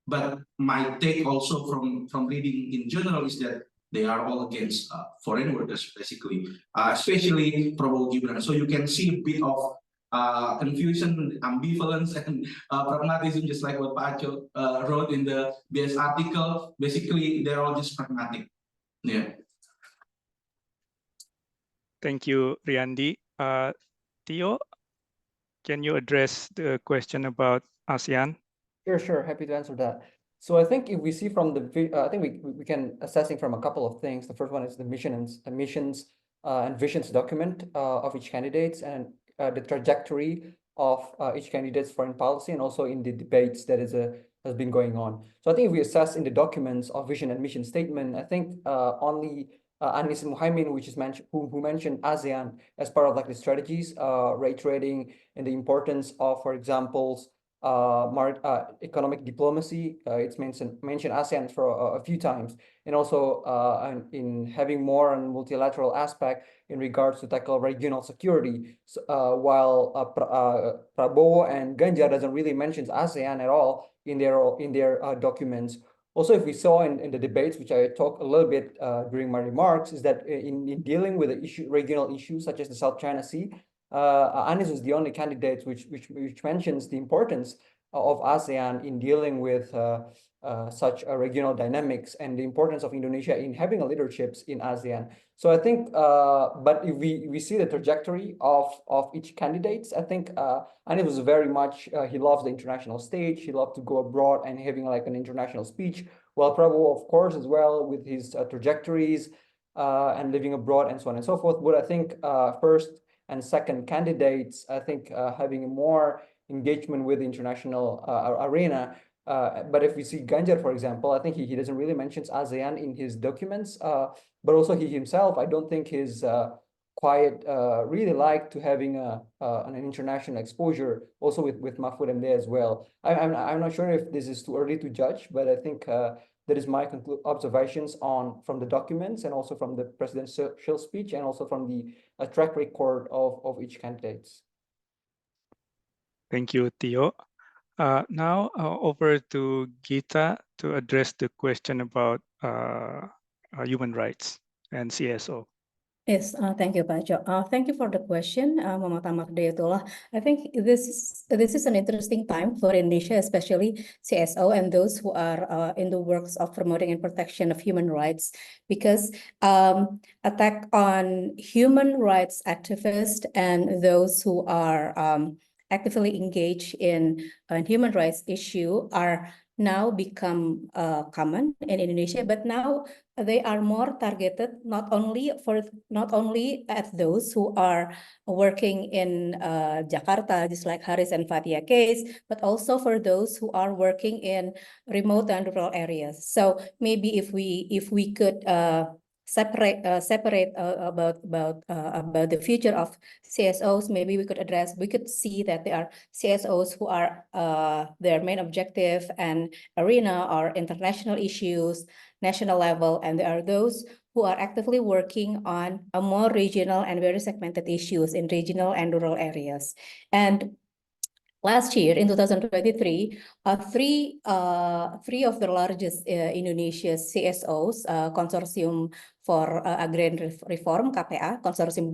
E: But my take also from reading in general is that they are all against foreign workers, basically, especially Prabowo Gibran. So you can see a bit of confusion, ambivalence, and pragmatism, just like what Pacho wrote in the BS article. Basically, they're all just pragmatic. Yeah.
A: Thank you, Riandy. Theo, can you address the question about ASEAN?
C: Sure. Happy to answer that. So I think if we see from the, I think we can assessing from a couple of things. The first one is the missions and visions document of each candidates and the trajectory of each candidate's foreign policy, and also in the debates that has been going on. So I think if we assess in the documents of vision and mission statement, I think only Anies Muhaimin, who mentioned ASEAN as part of like the strategies, reiterating in the importance of, for example, economic diplomacy. It's mentioned ASEAN for a few times, and also in having more on multilateral aspect in regards to tackle regional security. So, while Prabowo and Ganjar doesn't really mention ASEAN at all in their documents. Also, if we saw in the debates, which I talked a little bit during my remarks, is that in dealing with the regional issues such as the South China Sea, Anies was the only candidate which mentions the importance of ASEAN in dealing with such regional dynamics and the importance of Indonesia in having a leaderships in ASEAN. So I think, but if we see the trajectory of each candidates, I think Anies was very much, he loves the international stage. He loved to go abroad and having like an international speech. While Prabowo, of course, as well with his trajectories and living abroad and so on and so forth. But I think first and second candidates, I think having more engagement with the international arena. But if we see Ganjar, for example, I think he doesn't really mention ASEAN in his documents, but also he himself, I don't think he's quite really like to having an international exposure, also with Mahfud MD as well. I'm not sure if this is too early to judge, but I think that is my observations from the documents and also from the presidential speech and also from the track record of each candidate.
A: Thank you, Theo. Now over to Gita to address the question about human rights and CSO.
B: Yes, thank you, Pacho. Thank you for the question, Muhammad Dayatullah. I think this is an interesting time for Indonesia, especially CSO and those who are in the works of promoting and protection of human rights, because attack on human rights activists and those who are actively engaged in human rights issue are now become common in Indonesia, but now they are more targeted not only at those who are working in Jakarta, just like Haris and Fatia case, but also for those who are working in remote and rural areas. So maybe if we could separate about the future of CSOs, maybe we could see that there are CSOs who are their main objective and arena are international issues, national level, and there are those who are actively working on a more regional and very segmented issues in regional and rural areas. And last year, in 2023, three of the largest Indonesia CSOs, Consortium for Agrarian Reform (KPA), Konsorsium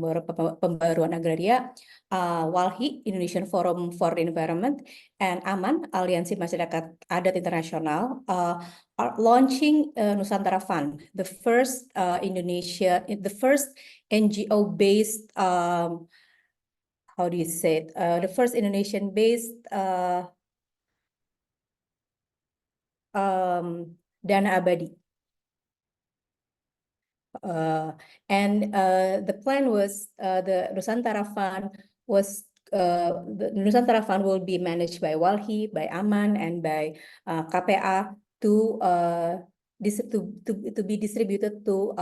B: Pembaruan Agraria, WALHI, Indonesian Forum for the Environment, and AMAN, Aliansi Masyarakat Adat Internasional, are launching Nusantara Fund, the first NGO-based how do you say it? The first Indonesian-based dana abadi. And the plan was the Nusantara Fund was the Nusantara Fund will be managed by WALHI, by AMAN, and by KPA to be distributed to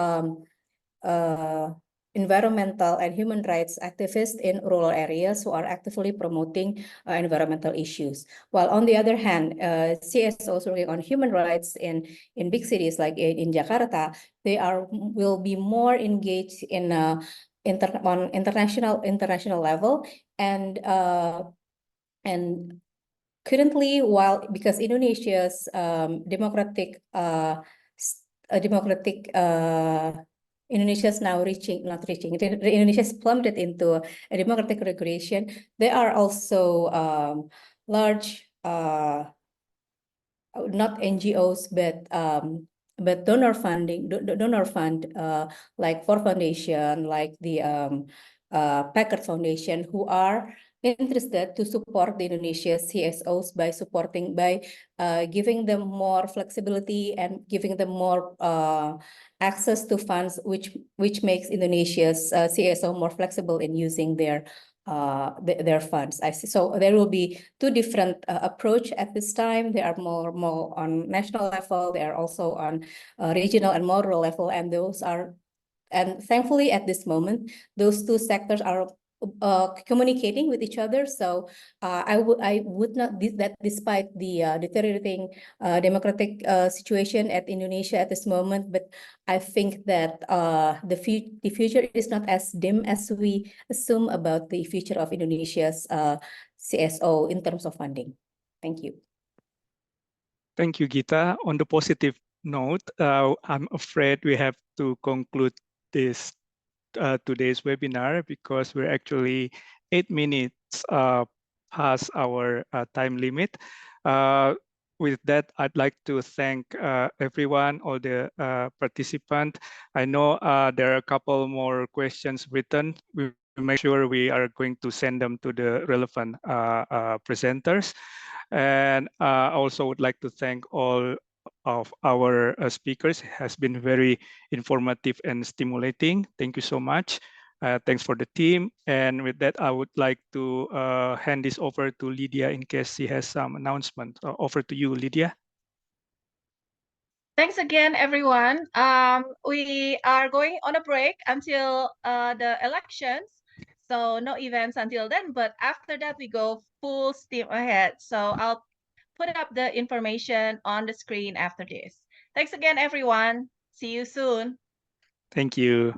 B: environmental and human rights activists in rural areas who are actively promoting environmental issues. While on the other hand, CSOs working on human rights in big cities like in Jakarta, they will be more engaged in on international level and currently, because Indonesia's democratic Indonesia is now Indonesia is plummeted into a democratic regression. There are also large, not NGOs, but donor fund like Ford Foundation, like the Packard Foundation, who are interested to support the Indonesia CSOs by giving them more flexibility and giving them more access to funds, which makes Indonesia's CSO more flexible in using their funds. I see. So there will be two different approach at this time. They are more on national level. They are also on regional and more rural level, and thankfully at this moment, those two sectors are communicating with each other. So I would not that despite the deteriorating democratic situation at Indonesia at this moment, but I think that the future is not as dim as we assume about the future of Indonesia's CSO in terms of funding. Thank you.
A: Thank you, Gita. On the positive note, I'm afraid we have to conclude this today's webinar because we're actually 8 minutes past our time limit. With that, I'd like to thank everyone, all the participants. I know there are a couple more questions written. We'll make sure we are going to send them to the relevant presenters. And I also would like to thank all of our speakers. It has been very informative and stimulating. Thank you so much. Thanks for the team. And with that, I would like to hand this over to Lydia in case she has some announcement. Over to you, Lydia.
F: Thanks again, everyone. We are going on a break until the elections. So no events until then, but after that, we go full steam ahead. So I'll put up the information on the screen after this. Thanks again, everyone. See you soon.
A: Thank you.